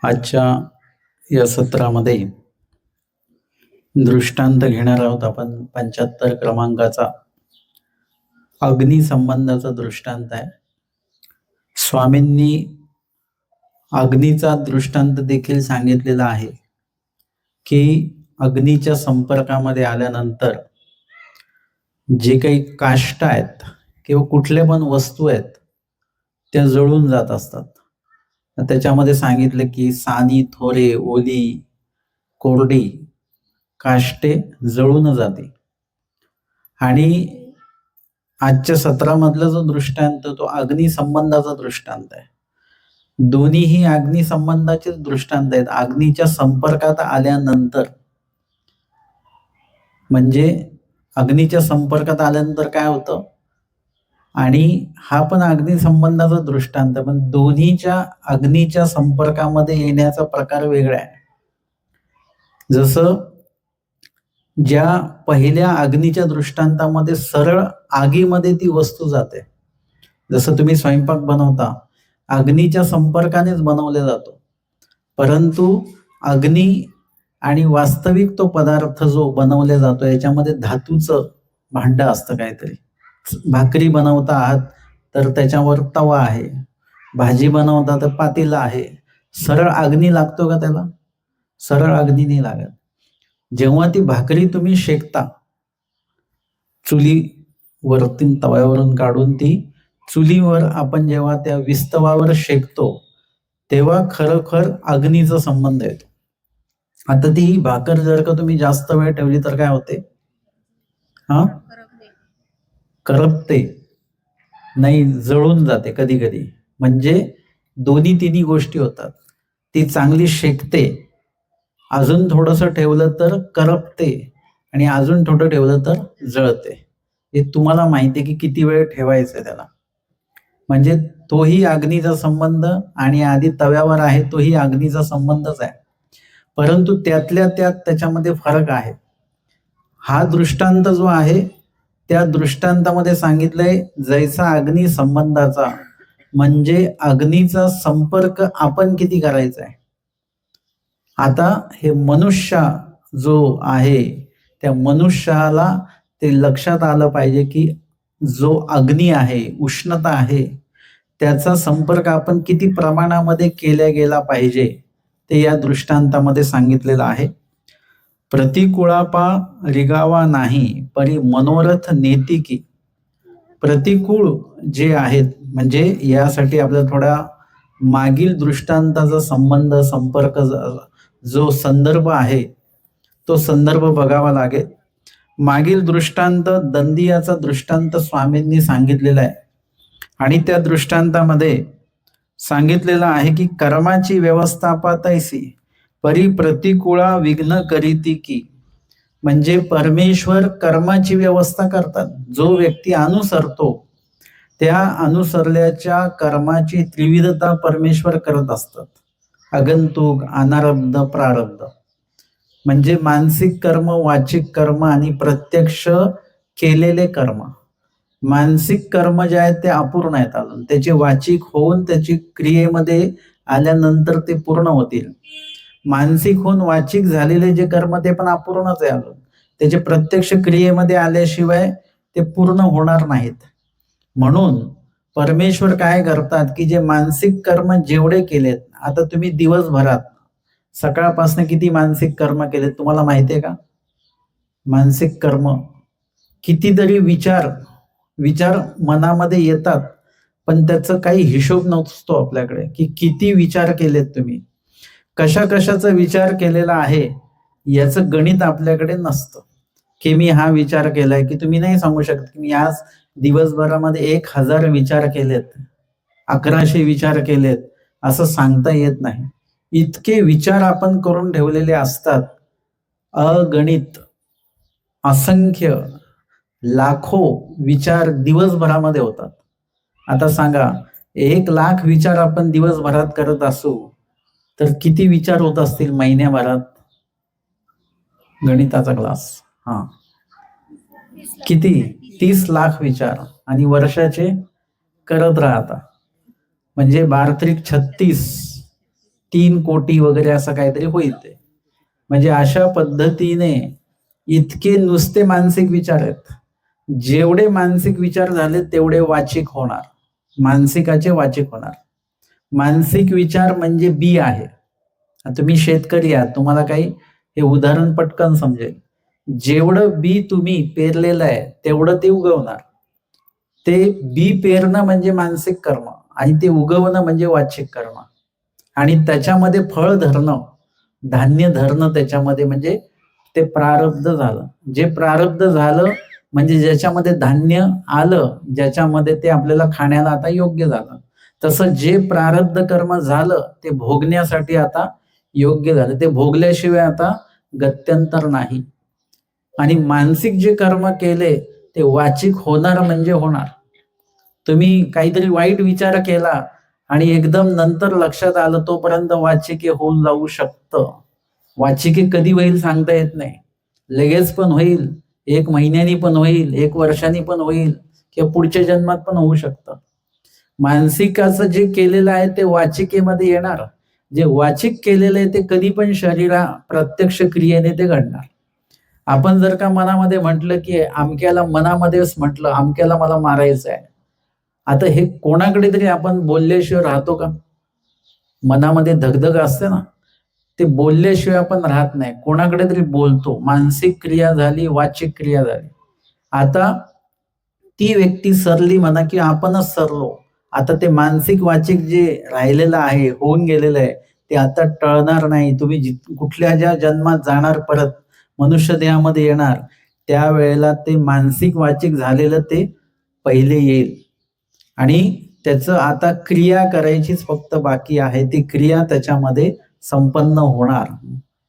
आजच्या या सत्रामध्ये दृष्टांत घेणार आहोत आपण 75 क्रमांकाचा अग्नी संबंधाचा दृष्टांत आहे. स्वामींनी अग्नीचा दृष्टांत देखील सांगितलेला आहे की अग्नीच्या संपर्कामध्ये आल्यानंतर जे काही काष्ट आहेत किंवा कुठले पण वस्तू आहेत त्या जळून जात असतात. त्याच्यामध्ये सांगितलं की सानी थोरे ओली कोरडी काष्टे जळून जाते. आणि आजच्या सत्रामधला जो दृष्टांत तो अग्नी संबंधाचा दृष्टांत आहे. दोन्हीही अग्नी संबंधाचे दृष्टांत आहेत. अग्नीच्या संपर्कात आल्यानंतर म्हणजे अग्नीच्या संपर्कात आल्यानंतर काय होतं, आणि हा पण अग्नी संबंधाचा दृष्टांत, पण दोन्हीच्या अग्नीच्या संपर्कामध्ये येण्याचा प्रकार वेगळा आहे. जसं ज्या पहिल्या अग्नीच्या दृष्टांतामध्ये सरळ आगीमध्ये ती वस्तू जाते. जसं तुम्ही स्वयंपाक बनवता अग्नीच्या संपर्कानेच बनवले जातो, परंतु अग्नी आणि वास्तविक तो पदार्थ जो बनवला जातो याच्यामध्ये धातूचं भांड असतं काहीतरी. भाकरी बनवता आहात तर त्याच्यावर तवा आहे, भाजी बनवता तर पातेलं आहे. सरळ अग्नी लागतो का त्याला? सरळ अग्नी नाही लागत. जेव्हा ती भाकरी तुम्ही शेकता चुलीवरती तव्यावरून काढून ती चुलीवर आपण जेव्हा त्या विस्तवावर शेकतो तेव्हा खरोखर अग्नीचा संबंध येतो. आता ती भाकर जर का तुम्ही जास्त वेळ ठेवली तर काय होते? करपते नाही, जळून जाते कधी कधी. म्हणजे दोन्ही तिन्ही गोष्टी होतात. ती चांगली शेकते, अजून थोडंसं ठेवलं तर करपते, आणि अजून थोडं ठेवलं तर जळते. हे तुम्हाला माहिती आहे की किती वेळ ठेवायचं त्याला. म्हणजे तोही अग्नीचा संबंध आणि आधी तव्यावर आहे तोही अग्नीचा संबंधच आहे, परंतु त्यातल्या त्यात त्याच्यामध्ये फरक आहे. हा दृष्टांत जो आहे त्या दृष्टांतामध्ये सांगितलंय जैसा अग्नी संबंधाचा, म्हणजे अग्नीचा संपर्क आपण किती करायचा आहे. आता हे मनुष्य जो आहे त्या मनुष्याला ते लक्षात आलं पाहिजे की जो अग्नी आहे, उष्णता आहे, त्याचा संपर्क आपण किती प्रमाणामध्ये केला गेला पाहिजे ते या दृष्टांतामध्ये सांगितलेलं आहे. प्रतिकूळापा रिगावा नाही परी मनोरथ नेतिकी. प्रतिकूळ जे आहेत म्हणजे यासाठी आपल्याला थोडा मागील दृष्टांताचा संबंध संपर्क जो संदर्भ आहे तो संदर्भ बघावा लागेल. मागील दृष्टांत दंदियाचा दृष्टांत स्वामींनी सांगितलेला आहे, आणि त्या दृष्टांतामध्ये सांगितलेलं आहे की कर्माची व्यवस्थापा तैसी परी प्रतिकूळा विघ्न करीती की. म्हणजे परमेश्वर कर्माची व्यवस्था करतात. जो व्यक्ती अनुसरतो त्या अनुसरल्याच्या कर्माची त्रिविधता परमेश्वर करत असतात. आगंतुक, अनारब्ध, प्रारब्ध. म्हणजे मानसिक कर्म, वाचिक कर्म आणि प्रत्यक्ष केलेले कर्म. मानसिक कर्म जे आहेत ते अपूर्ण आहेत अजून, त्याचे वाचिक होऊन त्याची क्रियेमध्ये आल्यानंतर ते पूर्ण होतील. मानसिक होऊन वाचिक झालेले जे कर्म ते पण अपूर्णच आहे अजून, त्याचे प्रत्यक्ष क्रियेमध्ये आल्याशिवाय ते पूर्ण होणार नाहीत. म्हणून परमेश्वर काय करतात की जे मानसिक कर्म जेवढे केलेत, आता तुम्ही दिवसभरात सकाळपासून किती मानसिक कर्म केलेत तुम्हाला माहितीये का? मानसिक कर्म कितीतरी विचार मनामध्ये येतात, पण त्याचा काही हिशोब नसतो आपल्याकडे की किती विचार केलेत तुम्ही, कशा कशाचा विचार केलेला आहे याचं गणित आपल्याकडे नसतं. की मी हा विचार केलाय, की तुम्ही नाही सांगू शकत की मी आज दिवसभरामध्ये 1000 विचार केलेत, 1100 विचार केलेत, असं सांगता येत नाही. इतके विचार आपण करून ठेवलेले असतात, अगणित, असंख्य, लाखो विचार दिवसभरामध्ये होतात. आता सांगा 1,00,000 विचार आपण दिवसभरात करत असू तर किती विचार होत असतील महिन्याभरात? गणिताचा क्लास. किती? 30 लाख विचार, आणि वर्षाचे करत राहता म्हणजे 12 त्रिक 36, 3 कोटी वगैरे असं काहीतरी होईल ते. म्हणजे अशा पद्धतीने इतके नुसते मानसिक विचार आहेत. जेवढे मानसिक विचार झाले तेवढे वाचिक होणार, मानसिकाचे वाचिक होणार. मानसिक विचार म्हणजे बी आहे. तुम्ही शेतकरी आहात, तुम्हाला काही हे उदाहरण पटकन समजेल. जेवढं बी तुम्ही पेरलेलं आहे तेवढं ते उगवणार. ते बी पेरणं म्हणजे मानसिक कर्म आणि ते उगवणं म्हणजे वाचिक कर्म. आणि त्याच्यामध्ये फळ धरणं, धान्य धरणं त्याच्यामध्ये म्हणजे ते प्रारब्ध झालं. जे प्रारब्ध झालं म्हणजे ज्याच्यामध्ये धान्य आलं, ज्याच्यामध्ये ते आपल्याला खाण्याला आता योग्य झालं. तसं जे प्रारब्ध कर्म झालं ते भोगण्यासाठी आता योग्य झालं. ते भोगल्याशिवाय आता गत्यंतर नाही. आणि मानसिक जे कर्म केले ते वाचिक होणार म्हणजे होणार. तुम्ही काहीतरी वाईट विचार केला आणि एकदम नंतर लक्षात आलं, तोपर्यंत वाचिके होऊन जाऊ शकतं. वाचिके कधी होईल सांगता येत नाही. लगेच पण होईल, 1 महिन्यानी पण होईल, 1 वर्षांनी पण होईल, किंवा पुढच्या जन्मात पण होऊ शकतं. मानसिकाचं जे केलेलं आहे ते वाचिकेमध्ये येणार. जे वाचिक केलेलं आहे ते कधी पण शरीरा प्रत्यक्ष क्रियेने ते घडणार. आपण जर का मनामध्ये म्हटलं की अमक्याला, मनामध्येच म्हटलं अमक्याला मला मारायचं आहे, आता हे कोणाकडे तरी आपण बोलल्याशिवाय राहतो का? मनामध्ये धगधग असते ना, ते बोलल्याशिवाय आपण राहत नाही, कोणाकडे तरी बोलतो. मानसिक क्रिया झाली, वाचिक क्रिया झाली. आता ती व्यक्ती सरली म्हणा की आपणच सरलो. आता ते मानसिक वाचिक जे राहिलेलं आहे, होऊन गेलेलं आहे, ते आता टळणार नाही. तुम्ही कुठल्या ज्या जन्मात जाणार, परत मनुष्य देहामध्ये येणार, त्यावेळेला ते मानसिक वाचिक झालेलं ते पहिले येईल. आणि त्याचं आता क्रिया करायचीच फक्त बाकी आहे. ती क्रिया त्याच्यामध्ये संपन्न होणार.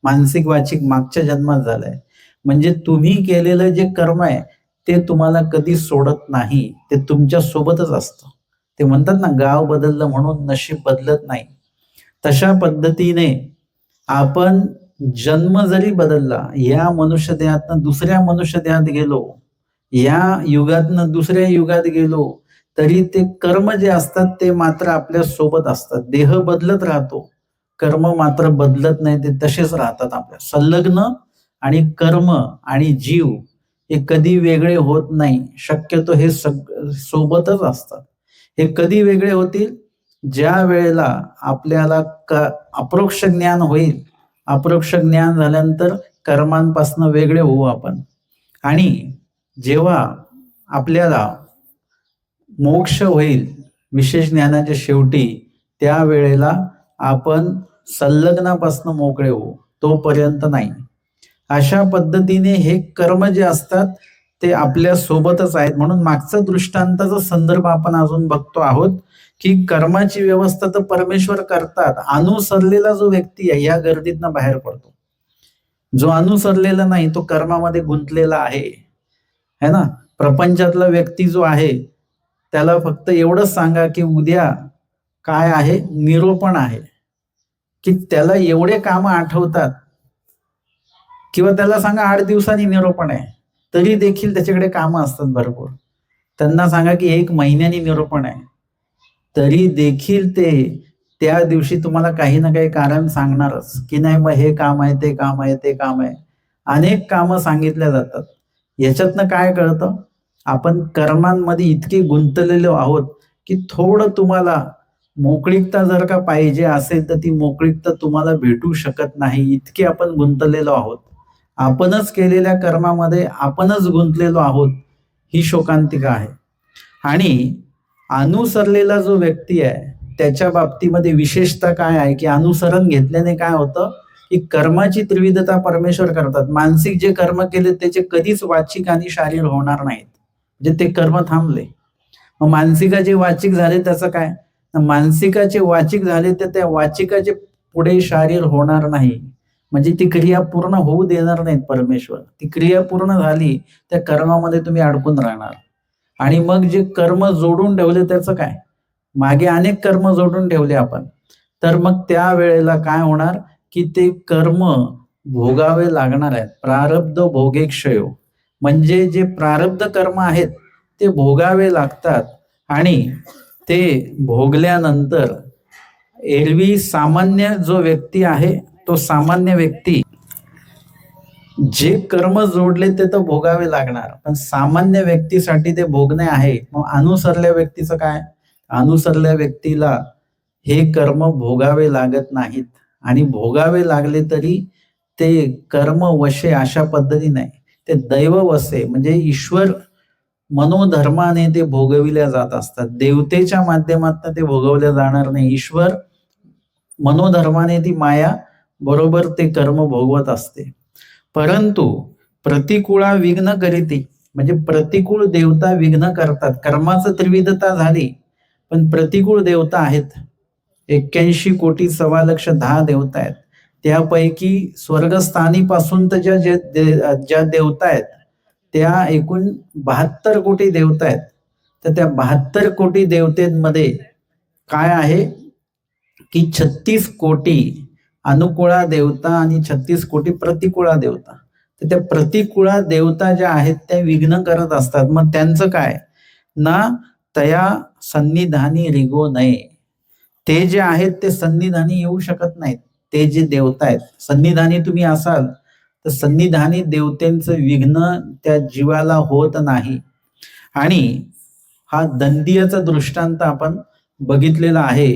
मानसिक वाचिक मागच्या जन्मात झालंय. म्हणजे तुम्ही केलेलं जे कर्म आहे ते तुम्हाला कधी सोडत नाही, ते तुमच्या सोबतच असतं. ते म्हणतात ना, गाव बदललं म्हणून नशीब बदलत नाही. तशा पद्धतीने आपण जन्म जरी बदलला, या मनुष्य देहातनं दुसऱ्या मनुष्य देहात गेलो, या युगातनं दुसऱ्या युगात गेलो, तरी ते कर्म जे असतात ते मात्र आपल्या सोबत असतात. देह बदलत राहतो, कर्म मात्र बदलत नाही, ते तसेच राहतात आपल्या संलग्न. आणि कर्म आणि जीव हे कधी वेगळे होत नाही. शक्यतो हे सोबतच असतात. हे कधी वेगळे होतील? ज्या वेळेला आपल्याला अप्रोक्ष ज्ञान होईल. अप्रोक्ष ज्ञान झाल्यानंतर कर्मांपासून वेगळे होऊ आपण. आणि जेव्हा आपल्याला मोक्ष होईल विशेष ज्ञानाच्या शेवटी, त्यावेळेला आपण संलग्नापासून मोकळे होऊ, तोपर्यंत नाही. अशा पद्धतीने हे कर्म जे असतात ते आपल्या सोबतच आहेत. म्हणून मागचा दृष्टांताचा संदर्भ आपण अजून बघतो आहोत की कर्माची व्यवस्था तर परमेश्वर करतात. अनुसरलेला जो व्यक्ती आहे या गर्दीतनं बाहेर पडतो. जो अनुसरलेला नाही तो कर्मामध्ये गुंतलेला आहे, है ना. प्रपंचातला व्यक्ती जो आहे त्याला फक्त एवढंच सांगा की उद्या काय आहे, निरोपण आहे, की त्याला एवढे काम आठवतात. किंवा त्याला सांगा 8 दिवसांनी निरोपण आहे, तरी देखील त्याच्याकडे कामं असतात भरपूर. त्यांना सांगा की 1 महिन्यानी निरोपण आहे, तरी देखील ते त्या दिवशी तुम्हाला काही ना काही कारण सांगणारच की नाही, मग हे काम आहे, ते काम आहे, ते काम आहे. अनेक कामं सांगितल्या जातात. याच्यातनं काय कळतं? आपण कर्मांमध्ये इतके गुंतलेलो आहोत की थोडं तुम्हाला मोकळीकता जर का पाहिजे असेल तर ती मोकळीकता तुम्हाला भेटू शकत नाही. इतके आपण गुंतलेलो आहोत. आपणच केलेल्या कर्मामध्ये आपणच गुंतलेलो आहोत, ही शोकांतिका आहे. आणि अनुसरलेला जो व्यक्ती आहे त्याच्या बाबतीमध्ये विशेषता काय आहे की अनुसरण घेतल्याने काय होतं की कर्माची त्रिविधता परमेश्वर करतात. मानसिक जे कर्म केले त्याचे कधीच वाचिक आणि शारीर होणार नाहीत, म्हणजे ते कर्म थांबले. मग मानसिकाचे वाचिक झाले त्याचं काय? मानसिकाचे वाचिक झाले तर त्या वाचिकाचे पुढे शारीर होणार नाही, म्हणजे ती क्रिया पूर्ण होऊ देणार नाहीत परमेश्वर. ती क्रिया पूर्ण झाली त्या कर्मामध्ये तुम्ही अडकून राहणार. आणि मग जे कर्म जोडून ठेवले त्याचं काय? मागे अनेक कर्म जोडून ठेवले आपण, तर मग त्या वेळेला काय होणार की ते कर्म भोगावे लागणार आहेत. प्रारब्ध भोगेक्षयो, म्हणजे जे प्रारब्ध कर्म आहेत ते भोगावे लागतात. आणि ते भोगल्यानंतर एरवी सामान्य जो व्यक्ती आहे तो सामान्य व्यक्ती जे कर्म जोडले ते तर भोगावे लागणार, पण सामान्य व्यक्तीसाठी ते भोगणे आहे. मग अनुसरल्या व्यक्तीचं काय? अनुसरल्या व्यक्तीला हे कर्म भोगावे लागत नाहीत, आणि भोगावे लागले तरी ते कर्म वशे अशा पद्धतीने ते दैव वसे म्हणजे ईश्वर मनोधर्माने ते भोगविल्या जात असतात. देवतेच्या माध्यमातून ते भोगवल्या जाणार नाही. ईश्वर मनोधर्माने ती माया बरोबर ते कर्म भोगवत असते. परंतु प्रतिकूळा विघ्न करीती म्हणजे प्रतिकूळ देवता विघ्न करतात. कर्माचं त्रिविधता झाली, पण प्रतिकूळ देवता आहेत. 81 कोटी 1.25 देवता आहेत. त्यापैकी स्वर्गस्थानी पासून तर ज्या देवता आहेत त्या एकूण 72 कोटी देवता आहेत. तर त्या 72 कोटी देवतेमध्ये काय आहे की 36 कोटी अनुकूळा देवता आणि 36 कोटी प्रतिकूळा देवता. तर त्या प्रतिकूळा देवता ज्या आहेत त्या विघ्न करत असतात. मग त्यांचं काय ना, तया सन्निधानी रिगो नये. ते जे आहेत ते सन्निधानी येऊ शकत नाहीत. ते जे देवता आहेत सन्निधानी तुम्ही असाल तर सन्निधानी देवतेंचं विघ्न त्या जीवाला होत नाही. आणि हा दंडियाचा दृष्टांत आपण बघितलेला आहे.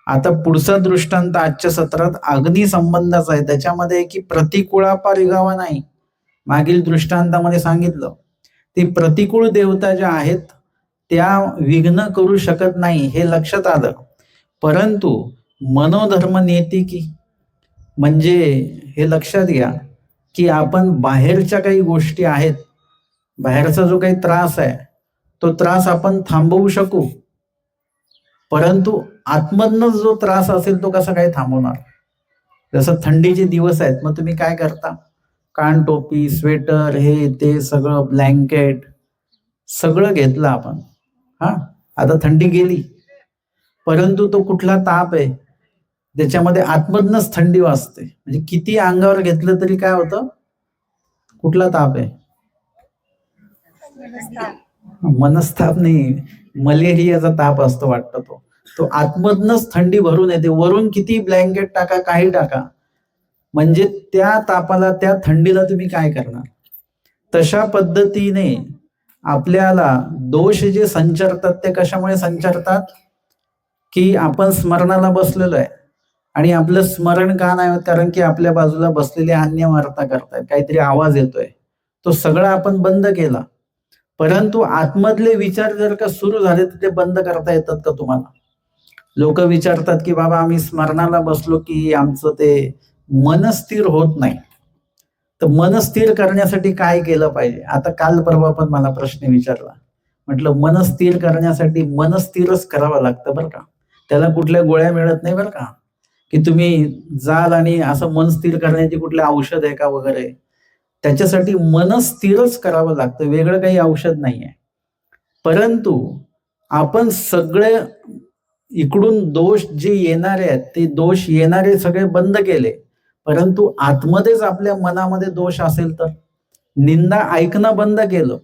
आता पुढचा दृष्टांत आजच्या सत्रात अग्नी संबंधाचा आहे. त्याच्यामध्ये की प्रतिकूळापा रिगावा नाही. मागील दृष्टांतामध्ये सांगितलं ती प्रतिकूळ देवता ज्या आहेत त्या विघ्न करू शकत नाही हे लक्षात आलं. परंतु मनोधर्म नेती की म्हणजे हे लक्षात घ्या की आपण बाहेरच्या काही गोष्टी आहेत, बाहेरचा जो काही त्रास आहे तो त्रास आपण थांबवू शकू, परंतु आतमधनं जो त्रास असेल तो कसा काय थांबवणार? जसं थंडीचे दिवस आहेत, मग तुम्ही काय करता? कान टोपी, स्वेटर, हे ते सगळं, ब्लँकेट सगळं घेतलं आपण. आता थंडी गेली, परंतु तो कुठला ताप आहे त्याच्यामध्ये आतमधनच थंडी वाजते. म्हणजे किती अंगावर घेतलं तरी काय होतं? कुठला ताप आहे? मनस्ताप नाही, मलेरियाचा ताप असतो वाटतं. तो आतमधनच थंडी भरून येते. वरून किती ब्लँकेट टाका, काही टाका, म्हणजे त्या तापाला, त्या थंडीला तुम्ही काय करणार? तशा पद्धतीने आपल्याला दोष जे संचारतात ते कशामुळे संचारतात की आपण स्मरणाला बसलेलो आहे आणि आपलं स्मरण का नाही होत? कारण की आपल्या बाजूला बसलेले अन्य वार्ता करतायत, काहीतरी आवाज येतोय, तो सगळा आपण बंद केला. परंतु आतमधले विचार जर का सुरू झाले तर ते बंद करता येतात का तुम्हाला? लोक विचारतात की बाबा आम्ही स्मरणाला बसलो की आमचं ते मन स्थिर होत नाही. तर मन स्थिर करण्यासाठी काय केलं पाहिजे? आता काल परवा पण मला प्रश्न विचारला, म्हटलं मन स्थिर करण्यासाठी मन स्थिरच करावं लागतं बरं का, त्याला कुठल्या गोळ्या मिळत नाही बरं का, की तुम्ही जाल आणि असं मन स्थिर करण्याची कुठले औषध आहे का वगैरे. त्याच्यासाठी मन स्थिरच करावं लागतं, वेगळं काही औषध नाही आहे. परंतु आपण सगळे इकडून दोष जे येणारे आहेत ते दोष येणारे सगळे बंद केले, परंतु आतमध्येच आपल्या मनामध्ये दोष असेल तर निंदा ऐकणं बंद केलं,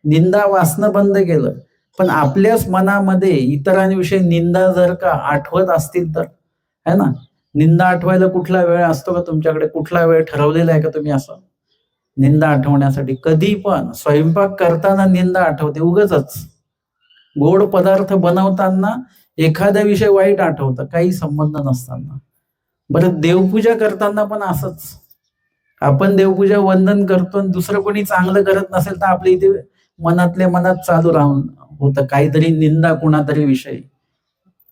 निंदा वाचणं बंद केलं, पण आपल्याच मनामध्ये इतरांविषयी निंदा जर का आठवत असतील तर, है ना, निंदा आठवायला कुठला वेळ असतो का तुमच्याकडे? कुठला वेळ ठरवलेला आहे का तुम्ही असं निंदा आठवण्यासाठी? कधी पण स्वयंपाक करताना निंदा आठवते उगाचच, गोड पदार्थ बनवताना एखादा विषय वाईट आठवतं काही संबंध नसताना. बरं, देवपूजा करताना पण असंच, आपण देवपूजा वंदन करतो आणि दुसरं कोणी चांगलं करत नसेल तर आपल्या इथे मनातल्या मनात चालू राहून होतं काहीतरी निंदा कुणातरी विषयी.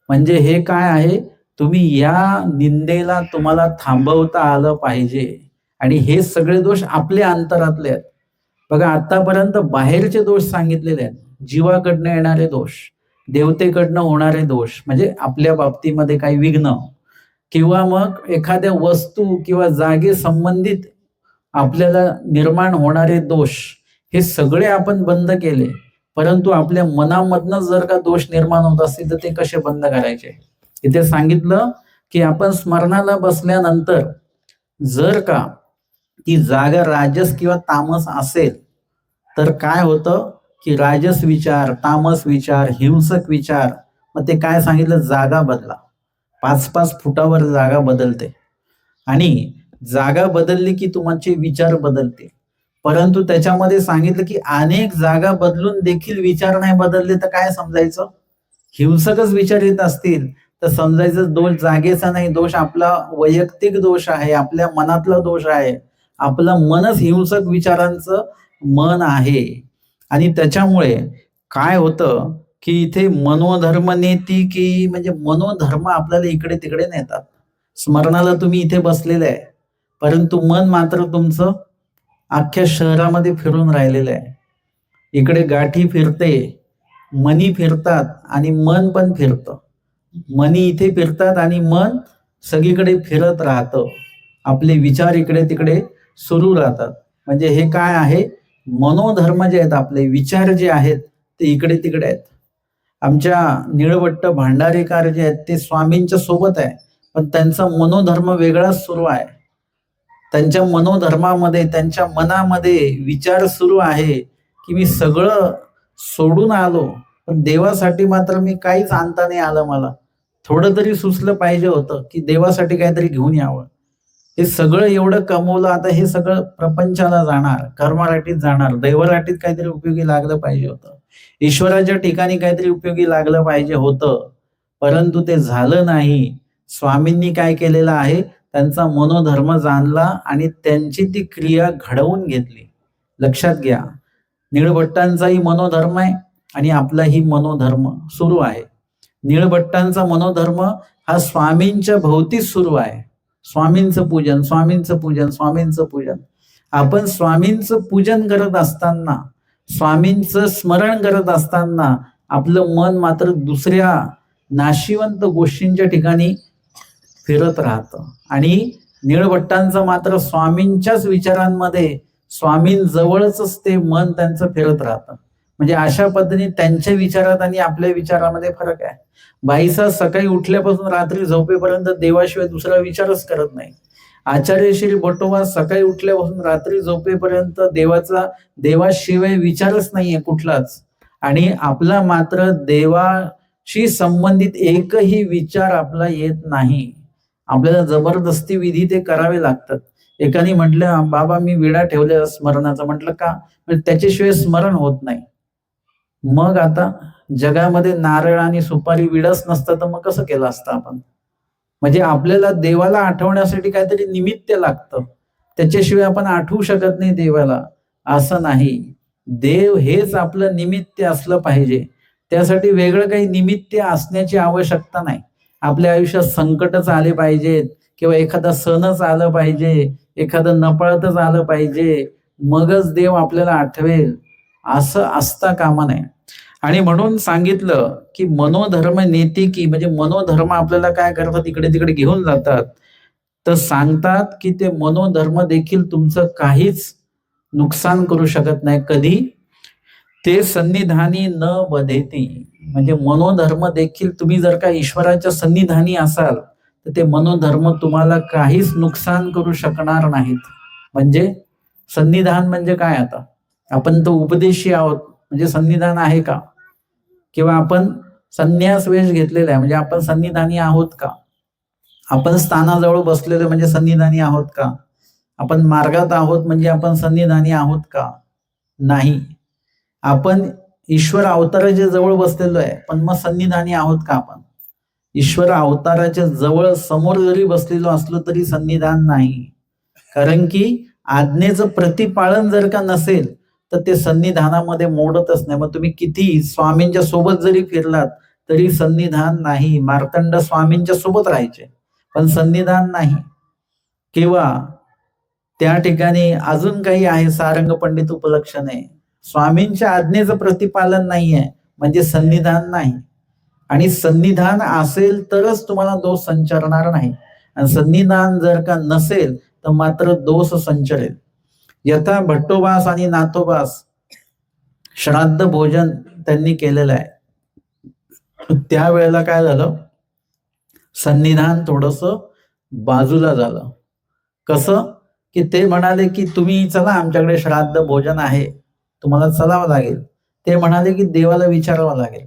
म्हणजे हे काय आहे, तुम्ही या निंदेला तुम्हाला थांबवता आलं पाहिजे. आणि हे सगळे दोष आपल्या अंतरातले आहेत. बघा, आतापर्यंत बाहेरचे दोष सांगितलेले आहेत, जीवाकडनं येणारे दोष, देवतेकडनं होणारे दोष, म्हणजे आपल्या बाबतीमध्ये काही विघ्न किंवा मग एखाद्या वस्तू किंवा जागे संबंधित आपल्याला निर्माण होणारे दोष, हे सगळे आपण बंद केले. परंतु आपल्या मनामधनं जर का दोष निर्माण होत असतील तर ते कसे बंद करायचे? इथे सांगितलं की आपण स्मरणाला बसल्यानंतर जर का ती जागा राजस किंवा तामस असेल तर काय होतं की राजस विचार, तामस विचार, हिंसक विचार, मग ते काय सांगितलं, जागा बदला. 5-5 फुटावर जागा बदलते आणि जागा बदलली की तुमचे विचार बदलते. परंतु त्याच्यामध्ये सांगितलं की अनेक जागा बदलून देखील विचार नाही बदलले तर काय समजायचं? हिंसकच विचार येत असतील तर समजायचं दोष जागेचा नाही, दोष आपला वैयक्तिक दोष आहे, आपल्या मनातला दोष आहे. आपलं मनच हिंसक विचारांचं मन आहे. आणि त्याच्यामुळे काय होतं की इथे मनोधर्म नेती की म्हणजे मनोधर्म आपल्याला इकडे तिकडे नेतात. स्मरणाला तुम्ही इथे बसलेले आहे, परंतु मन मात्र तुमचं अख्ख्या शहरामध्ये फिरून राहिलेलं आहे. इकडे गाठी फिरते, मनी फिरतात आणि मन पण फिरतं. मनी इथे फिरतात आणि मन सगळीकडे फिरत राहतं. आपले विचार इकडे तिकडे सुरू राहतात. म्हणजे हे काय आहे? मनोधर्म जे आहेत, आपले विचार जे आहेत ते इकडे तिकडे आहेत. आमच्या निळवट्ट भांडारेकर जे आहेत ते स्वामींच्या सोबत आहे, पण त्यांचा मनोधर्म वेगळाच सुरू आहे. त्यांच्या मनोधर्मामध्ये, त्यांच्या मनामध्ये विचार सुरू आहे की मी सगळं सोडून आलो, पण देवासाठी मात्र मी काहीच आणता नाही आलं. मला थोडं तरी सुचलं पाहिजे होतं की देवासाठी काहीतरी घेऊन यावं. हे सगळं एवढं कमवलं, आता हे सगळं प्रपंचाला जाणार, कर्माराटीत जाणार, दैवराटीत काहीतरी उपयोगी लागलं पाहिजे होतं, ईश्वराच्या ठिकाणी काहीतरी उपयोगी लागलं पाहिजे होतं, परंतु ते झालं नाही. स्वामींनी काय केलेलं आहे? त्यांचा मनोधर्म जाणला आणि त्यांची ती क्रिया घडवून घेतली. लक्षात घ्या, निळभट्टांचाही मनोधर्म आहे आणि आपलाही मनोधर्म सुरू आहे. निळभट्टांचा मनोधर्म हा स्वामींच्या भोवतीच सुरू आहे. स्वामींचं पूजन, स्वामींचं पूजन, स्वामींचं पूजन. आपण स्वामींचं पूजन करत असताना, स्वामींचं स्मरण करत असताना आपलं मन मात्र दुसऱ्या नाशिवंत गोष्टींच्या ठिकाणी फिरत राहतं आणि निळभट्टांचं मात्र स्वामींच्याच विचारांमध्ये, स्वामींजवळच ते मन त्यांचं फिरत राहतं. म्हणजे अशा पद्धतीने त्यांच्या विचारात आणि आपल्या विचारामध्ये फरक आहे. बाईसा सकाळी उठल्यापासून रात्री झोपेपर्यंत देवाशिवाय दुसरा विचारच करत नाही. आचार्य श्री बटोबा सकाळी उठल्यापासून रात्री झोपेपर्यंत देवाशिवाय विचारच नाहीये कुठलाच. आणि आपला मात्र देवाशी संबंधित एकही विचार आपला येत नाही. आपल्याला जबरदस्ती विधी ते करावे लागतात. एकाने म्हटलं, बाबा मी विडा ठेवल्या स्मरणाचा. म्हटलं का? त्याच्याशिवाय स्मरण होत नाही. मग आता जगामध्ये नारळ आणि सुपारी विडाच नसतं तर मग कसं केलं असतं आपण? म्हणजे आपल्याला देवाला आठवण्यासाठी काहीतरी निमित्त लागतं, त्याच्याशिवाय आपण आठवू शकत नाही देवाला, असं नाही. देव हेच आपलं निमित्त असलं पाहिजे. त्यासाठी वेगळं काही निमित्त असण्याची आवश्यकता नाही. आपल्या आयुष्यात संकटच आले पाहिजेत किंवा एखादा सणच आलं पाहिजे, एखादं नपळतच आलं पाहिजे, मगच देव आपल्याला आठवेल, असं असता कामा नये. आणि म्हणून सांगितलं की मनोधर्म नेती की, म्हणजे मनोधर्म आपल्याला काय करतात? इकडे तिकडे घेऊन जातात. तर सांगतात की ते मनोधर्म देखील तुमचं काहीच नुकसान करू शकत नाही. कधी? ते सन्निधानी न बधेती. म्हणजे मनोधर्म देखील, तुम्ही जर का ईश्वराच्या सन्निधानी असाल तर ते मनोधर्म तुम्हाला काहीच नुकसान करू शकणार नाहीत. म्हणजे सन्निधान म्हणजे काय? आता आपण तो उपदेशी आहोत म्हणजे सन्निधान आहे का? किंवा आपण संन्यास वेश घेतलेला आहे म्हणजे आपण सन्निधानी आहोत का? आपण स्थानाजवळ बसलेलो म्हणजे सन्निधानी आहोत का? आपण मार्गात आहोत म्हणजे आपण सन्निधानी आहोत का? नाही. आपण ईश्वर अवताराच्या जवळ बसलेलो आहे, पण मग सन्निधानी आहोत का आपण? ईश्वर अवताराच्या जवळ समोर जरी बसलेलो असलो तरी सन्निधान नाही. कारण की आज्ञेचं प्रतिपालन जर का नसेल तर ते सन्निधानामध्ये मोडतच नाही. मग तुम्ही किती स्वामींच्या सोबत जरी फिरलात तरी सन्निधान नाही. मार्तंड स्वामींच्या सोबत राहायचे पण सन्निधान नाही. किंवा त्या ठिकाणी अजून काही आहे, सारंग पंडित उपलक्षणे, स्वामींच्या आज्ञेचं प्रतिपालन नाहीये म्हणजे सन्निधान नाही. आणि सन्निधान असेल तरच तुम्हाला दोष संचरणार नाही, आणि सन्निधान जर का नसेल तर मात्र दोष संचरेल. यथा भट्टोबास आणि नाथोबास श्राद्ध भोजन त्यांनी केलेलं आहे. त्यावेळेला काय झालं? सन्निधान थोडस बाजूला झालं. कसं? की ते म्हणाले की तुम्ही चला, आमच्याकडे श्राद्ध भोजन आहे, तुम्हाला चलावं लागेल. ते म्हणाले की देवाला विचारावं लागेल.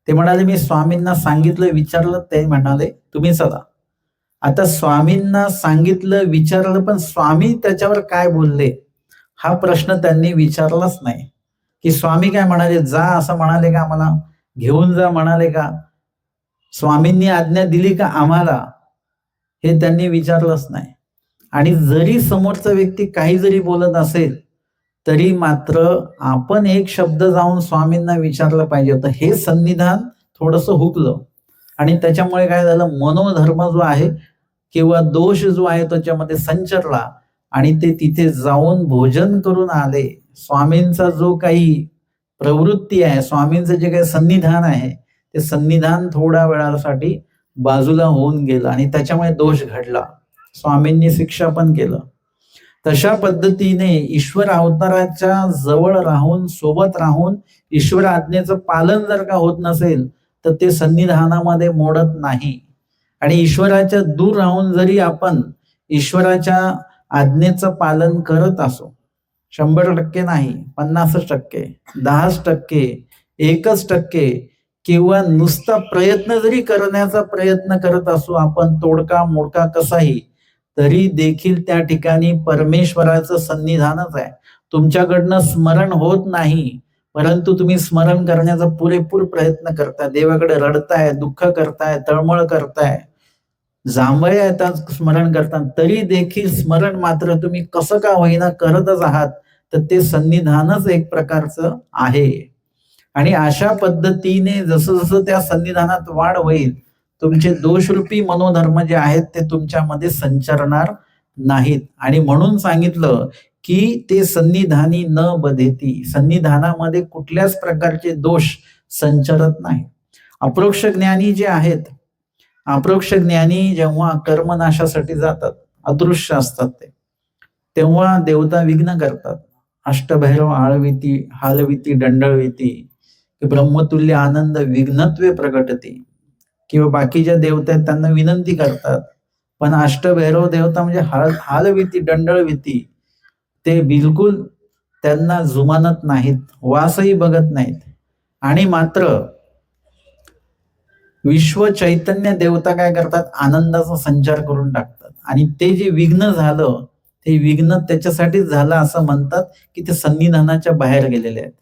ते म्हणाले मी स्वामींना सांगितलं विचारलं, ते म्हणाले तुम्ही चला. आता स्वामींना सांगितलं विचारलं, पण स्वामी त्याच्यावर काय बोलले हा प्रश्न त्यांनी विचारलाच नाही. की स्वामी काय म्हणाले, जा असं म्हणाले का, आम्हाला घेऊन जा म्हणाले का, स्वामींनी आज्ञा दिली का आम्हाला, हे त्यांनी विचारलंच नाही. आणि जरी समोरचा व्यक्ती काही जरी बोलत असेल तरी मात्र आपण एक शब्द जाऊन स्वामींना विचारलं पाहिजे होतं. हे सन्निधान थोडंसं हुकलं आणि त्याच्यामुळे काय झालं, मनोधर्म जो आहे किंवा दोष जो आहे त्याच्यामध्ये संचरला आणि ते तिथे जाऊन भोजन करून आले. स्वामींचा जो काही प्रवृत्ती आहे, स्वामींचं जे काही सन्निधान आहे, ते सन्निधान थोड्या वेळासाठी बाजूला होऊन गेलं आणि त्याच्यामुळे दोष घडला. स्वामींनी शिक्षा पण केलं. तशा पद्धतीने ईश्वर अवताराच्या जवळ राहून, सोबत राहून ईश्वर आज्ञेचं पालन जर का होत नसेल तर ते सन्निधानामध्ये मोडत नाही. आणि ईश्वराच्या दूर राहून जरी आपण ईश्वराच्या आज्ञेचं पालन करत असो, 100% नाही, 50%, 10%, 1% किंवा नुसता प्रयत्न जरी करण्याचा प्रयत्न करत असू आपण, तोडका मोडका कसाही, तरी देखील त्या ठिकाणी परमेश्वराचं सन्निधानच आहे. तुमच्याकडनं स्मरण होत नाही, परंतु तुम्ही स्मरण करण्याचा पुरेपूर प्रयत्न करताय, देवाकडे रडताय, दुःख करताय, तळमळ करताय, जांभळे येतात स्मरण करताना, तरी देखील स्मरण मात्र तुम्ही कसं का होईना करतच आहात. तर ते सन्निधानच एक प्रकारचं आहे. आणि अशा पद्धतीने जसं जसं त्या सन्निधानात वाढ होईल, तुमचे दोषरूपी मनोधर्म जे आहेत ते तुमच्यामध्ये संचरणार नाहीत. आणि म्हणून सांगितलं की ते सन्निधानी न बधेती, सन्निधानामध्ये कुठल्याच प्रकारचे दोष संचरत नाही. अप्रोक्ष ज्ञानी जे आहेत, अप्रोक्ष ज्ञानी जेव्हा कर्मनाशासाठी जातात, अदृश्य असतात ते, तेव्हा देवता विघ्न करतात. अष्टभैरव आळविती हालविती दंडळविती, ब्रह्मतुल्य आनंद विघ्नत्वे प्रकटती, किंवा बाकीच्या देवता आहेत त्यांना विनंती करतात, पण अष्टभैरव देवता म्हणजे हालविती दंडळविती ते बिलकुल त्यांना जुमानत नाहीत, वासही बघत नाहीत. आणि मात्र विश्व चैतन्य देवता काय करतात, आनंदाचा संचार करून टाकतात. आणि ते जे विघ्न झालं ते विघ्न त्याच्यासाठीच झालं असं म्हणतात की ते सन्निधानाच्या बाहेर गेलेले आहेत.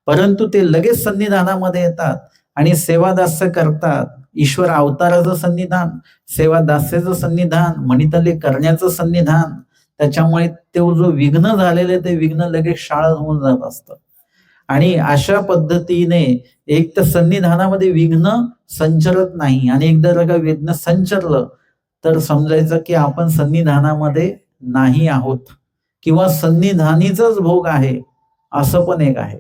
परंतु ते लगेच सन्निधानामध्ये येतात आणि सेवादास्य करतात. ईश्वर अवताराचं सन्निधान, सेवादास्याचं सन्निधान, मणितले करण्याचं सन्निधान, त्याच्यामुळे ते जो विघ्न झालेले ते विघ्न लगेच शाळा होऊन जात असतं. आणि अशा पद्धतीने एक तर सन्निधानामध्ये विघ्न संचरत नाही, आणि एकदा जर का विघ्न संचरलं तर समजायचं की आपण सन्निधानामध्ये नाही आहोत किंवा सन्निधानीचाच भोग आहे, असं पण एक आहे.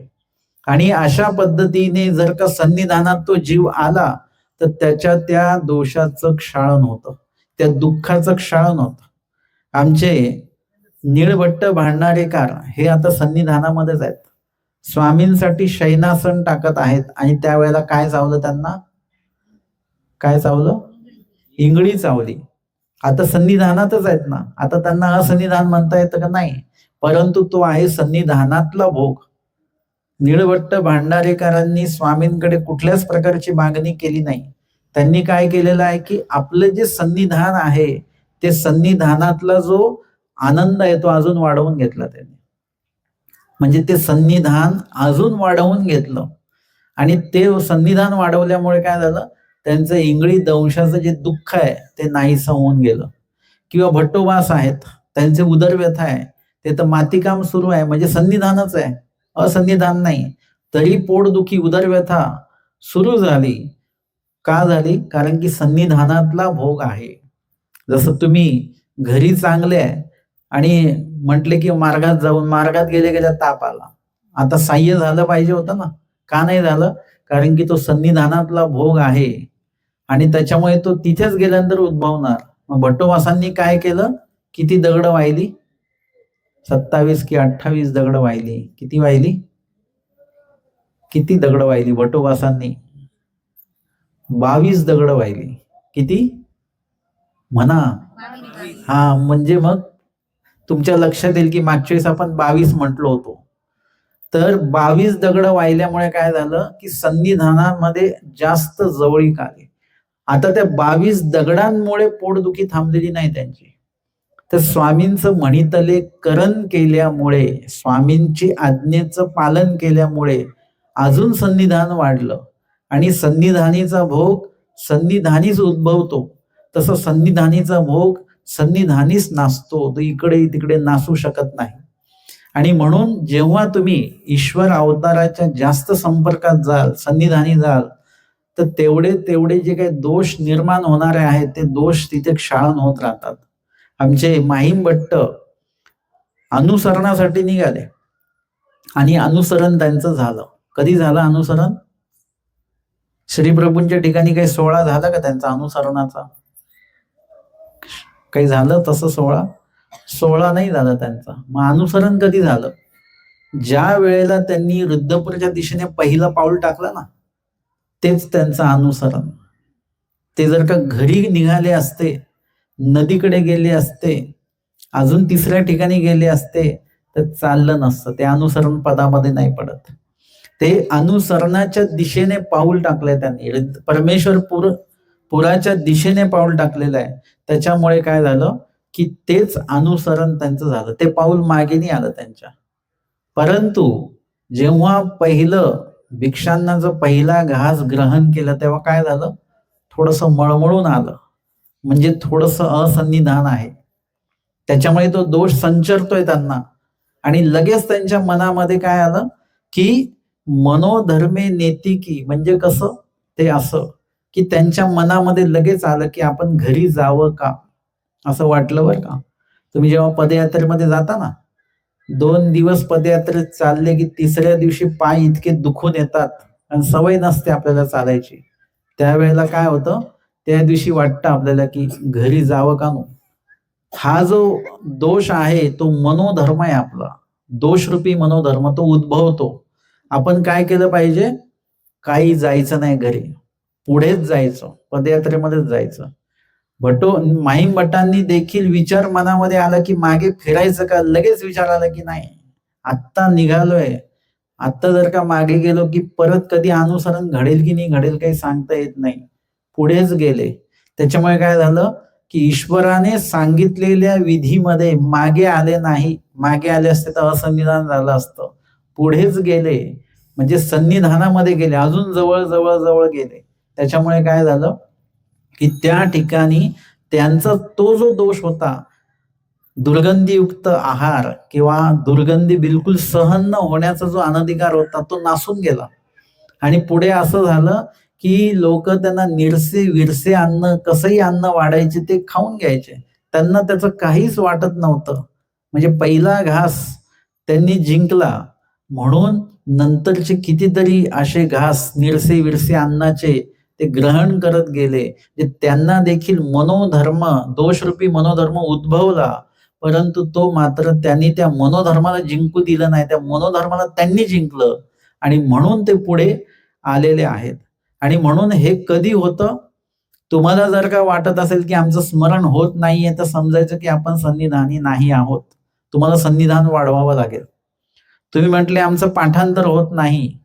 आणि अशा पद्धतीने जर का सन्निधानात तो जीव आला तर त्याच्या त्या दोषाचं क्षालन होतं, त्या दुःखाचं क्षालन होतं. आमचे निळभट्ट भांडारेकार हे आता सन्निधानामध्येच आहेत, स्वामींसाठी शयनासन टाकत आहेत. आणि त्यावेळेला काय चावलं त्यांना, काय चावलं, इंगळी चावली. आता सन्निधानातच आहेत ना, आता त्यांना असन्निधान म्हणता येतं का, नाही, परंतु तो आहे सन्निधानातला भोग. निळभट्ट भांडारेकरांनी स्वामींकडे कुठल्याच प्रकारची मागणी केली नाही. त्यांनी काय केलेलं आहे की आपलं जे सन्निधान आहे ते सन्निधानातला जो आनंद आहे तो अजून वाढवून घेतला त्यांनी. म्हणजे ते सन्निधान अजून वाढवून घेतलं आणि ते सन्निधान वाढवल्यामुळे काय झालं, त्यांचं इंगळी दंशाचं जे दुःख आहे ते नाहीसं होऊन गेलं. किंवा भट्टोबास आहेत, त्यांचे उदरव्यथा आहे, ते तर मातीकाम सुरू आहे, म्हणजे सन्निधानच आहे, असन्निधान नाही, तरी पोटदुखी उदरव्यथा सुरू झाली. का झाली, कारण की सन्निधानातला भोग आहे. जसं तुम्ही घरी चांगले आहे आणि म्हटले की मार्गात जाऊन, मार्गात गेले गेल्या ताप आला, आता सहाय्य झालं पाहिजे होतं ना, का नाही झालं, कारण की तो सन्निधानातला भोग आहे आणि त्याच्यामुळे तो तिथेच गेल्यानंतर उद्भवणार. मग भट्टोबासांनी काय केलं, किती दगड वाहिली, 27 की 28 दगड वाहिली. किती वाहिली, किती दगड वाहिली भट्टोबासांनी, 22 दगड वाहिली. किती म्हणा, हा, म्हणजे मग तुमच्या लक्षात येईल की मागच्या वेळेस आपण 22 म्हटलो होतो. तर 22 दगड वाहिल्यामुळे काय झालं की सन्निधानामध्ये जास्त जवळीक आली. आता त्या 22 दगडांमुळे पोटदुखी थांबलेली नाही त्यांची. तर स्वामींचं म्हणितले करण केल्यामुळे, स्वामींची आज्ञेचं पालन केल्यामुळे अजून सन्निधान वाढलं आणि सन्निधानीचा भोग सन्निधानीच उद्भवतो. तसं सन्निधानीचा भोग सन्निधानीच नाचतो, तो इकडे तिकडे नाचू शकत नाही. आणि म्हणून जेव्हा तुम्ही ईश्वर अवताराच्या जास्त संपर्कात जाल, सन्निधानी जाल, तर तेवढे तेवढे जे काही दोष निर्माण होणारे आहेत ते दोष तिथे क्षाळन होत राहतात. आमचे माहीम भट्ट अनुसरणासाठी निघाले आणि अनुसरण त्यांचं झालं. कधी झालं अनुसरण? श्रीप्रभूंच्या ठिकाणी काही सोहळा झाला का त्यांचा अनुसरणाचा? काही झालं तसं सोहळा नाही झाला त्यांचा. मग अनुसरण कधी झालं? ज्या वेळेला त्यांनी रुद्रपूरच्या दिशेने पहिलं पाऊल टाकलं ना, तेच त्यांचं अनुसरण. ते जर का घरी निघाले असते, नदीकडे गेले असते, अजून तिसऱ्या ठिकाणी गेले असते, तर चाललं नसतं. ते अनुसरण पदामध्ये नाही पडत. ते अनुसरणाच्या दिशेने पाऊल टाकलंय त्यांनी. परमेश्वर पुराच्या दिशेने पाऊल टाकलेलं आहे. त्याच्यामुळे काय झालं की तेच अनुसरण त्यांचं झालं. ते पाऊल मागे नाही आलं त्यांच्या. परंतु जेव्हा पहिलं भिक्षांनाचं पहिला घास ग्रहण केलं तेव्हा काय झालं? थोडस मळमळून आलं, म्हणजे थोडस असन्निधान आहे. त्याच्यामुळे तो दोष संचरतोय त्यांना. आणि लगेच त्यांच्या मनामध्ये काय आलं की मनोधर्मे नेतिकी, म्हणजे कसं ते असं की त्यांच्या मनामध्ये लगेच आलं की आपण घरी जावं का, असं वाटलं बरं का. तुम्ही जेव्हा पदयात्रेमध्ये जाता ना, 2 दिवस पदयात्रेत चालले की तिसऱ्या दिवशी पाय इतके दुखून येतात आणि सवय नसते आपल्याला चालायची, त्यावेळेला काय होतं, त्या दिवशी वाटतं आपल्याला की घरी जावं का नो. हा जो दोष आहे तो मनोधर्म आहे आपला, दोषरूपी मनोधर्म तो उद्भवतो. आपण काय केलं पाहिजे? काही जायचं नाही घरी, पुढेच जायचं, पदयात्रेमध्येच जायचं. माहीम भट्टांनी देखील विचार मनामध्ये आला की मागे फिरायचं का? लगेच विचार आला की नाही, आत्ता निघालोय, आत्ता जर का मागे गेलो की परत कधी अनुसरण घडेल की नाही घडेल काही सांगता येत नाही. पुढेच गेले. त्याच्यामुळे काय झालं की ईश्वराने सांगितलेल्या विधीमध्ये मागे आले नाही. मागे आले असते तर असन्निधान झालं असतं. पुढेच गेले म्हणजे सन्निधानामध्ये गेले, अजून जवळ जवळ जवळ गेले. त्याच्यामुळे काय झालं की त्या ठिकाणी त्यांचा तो जो दोष होता, दुर्गंधीयुक्त आहार किंवा दुर्गंधी बिलकुल सहन न होण्याचा जो अनधिकार होता तो नासून गेला. आणि पुढे असं झालं की लोक त्यांना निरसे विरसे अन्न, कसंही अन्न वाढायचे ते खाऊन घ्यायचे. त्यांना त्याचं काहीच वाटत नव्हतं. म्हणजे पहिला घास त्यांनी जिंकला, म्हणून नंतरचे कितीतरी असे घास निरसे विरसे अन्नाचे ते ग्रहण करत गेले. त्यांना देखील मनोधर्म, दोषरूपी मनोधर्म उद्भवला, परंतु तो मात्र त्यांनी त्या मनोधर्माला जिंकू दिलं नाही. त्या मनोधर्माला त्यांनी जिंकलं आणि म्हणून ते पुढे आलेले आहेत. आणि म्हणून हे कधी होतं? तुम्हाला जर का वाटत असेल की आमचं स्मरण होत नाहीये, तर समजायचं की आपण सन्निधानी नाही आहोत. तुम्हाला सन्निधान वाढवावं लागेल. तुम्ही म्हटले आमचं पाठांतर होत नाही,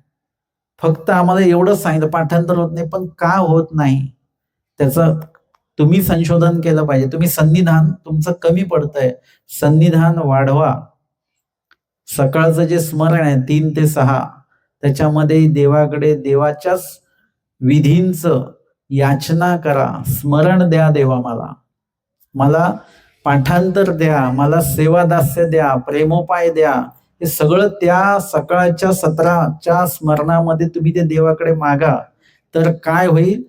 फक्त आम्हाला एवढंच सांगितलं पाठांतर होत नाही, पण का होत नाही त्याचं तुम्ही संशोधन केलं पाहिजे. तुम्ही सन्निधान तुमचं कमी पडतंय, सन्निधान वाढवा. सकाळचं जे स्मरण आहे 3 ते 6, त्याच्यामध्ये देवाकडे देवाच्याच विधींचं याचना करा. स्मरण द्या देवा, मला पाठांतर द्या, मला सेवादास्य द्या, प्रेमोपाय द्या. हे सगळं त्या सकाळच्या 17च्या स्मरणामध्ये तुम्ही ते देवाकडे मागा. तर काय होईल?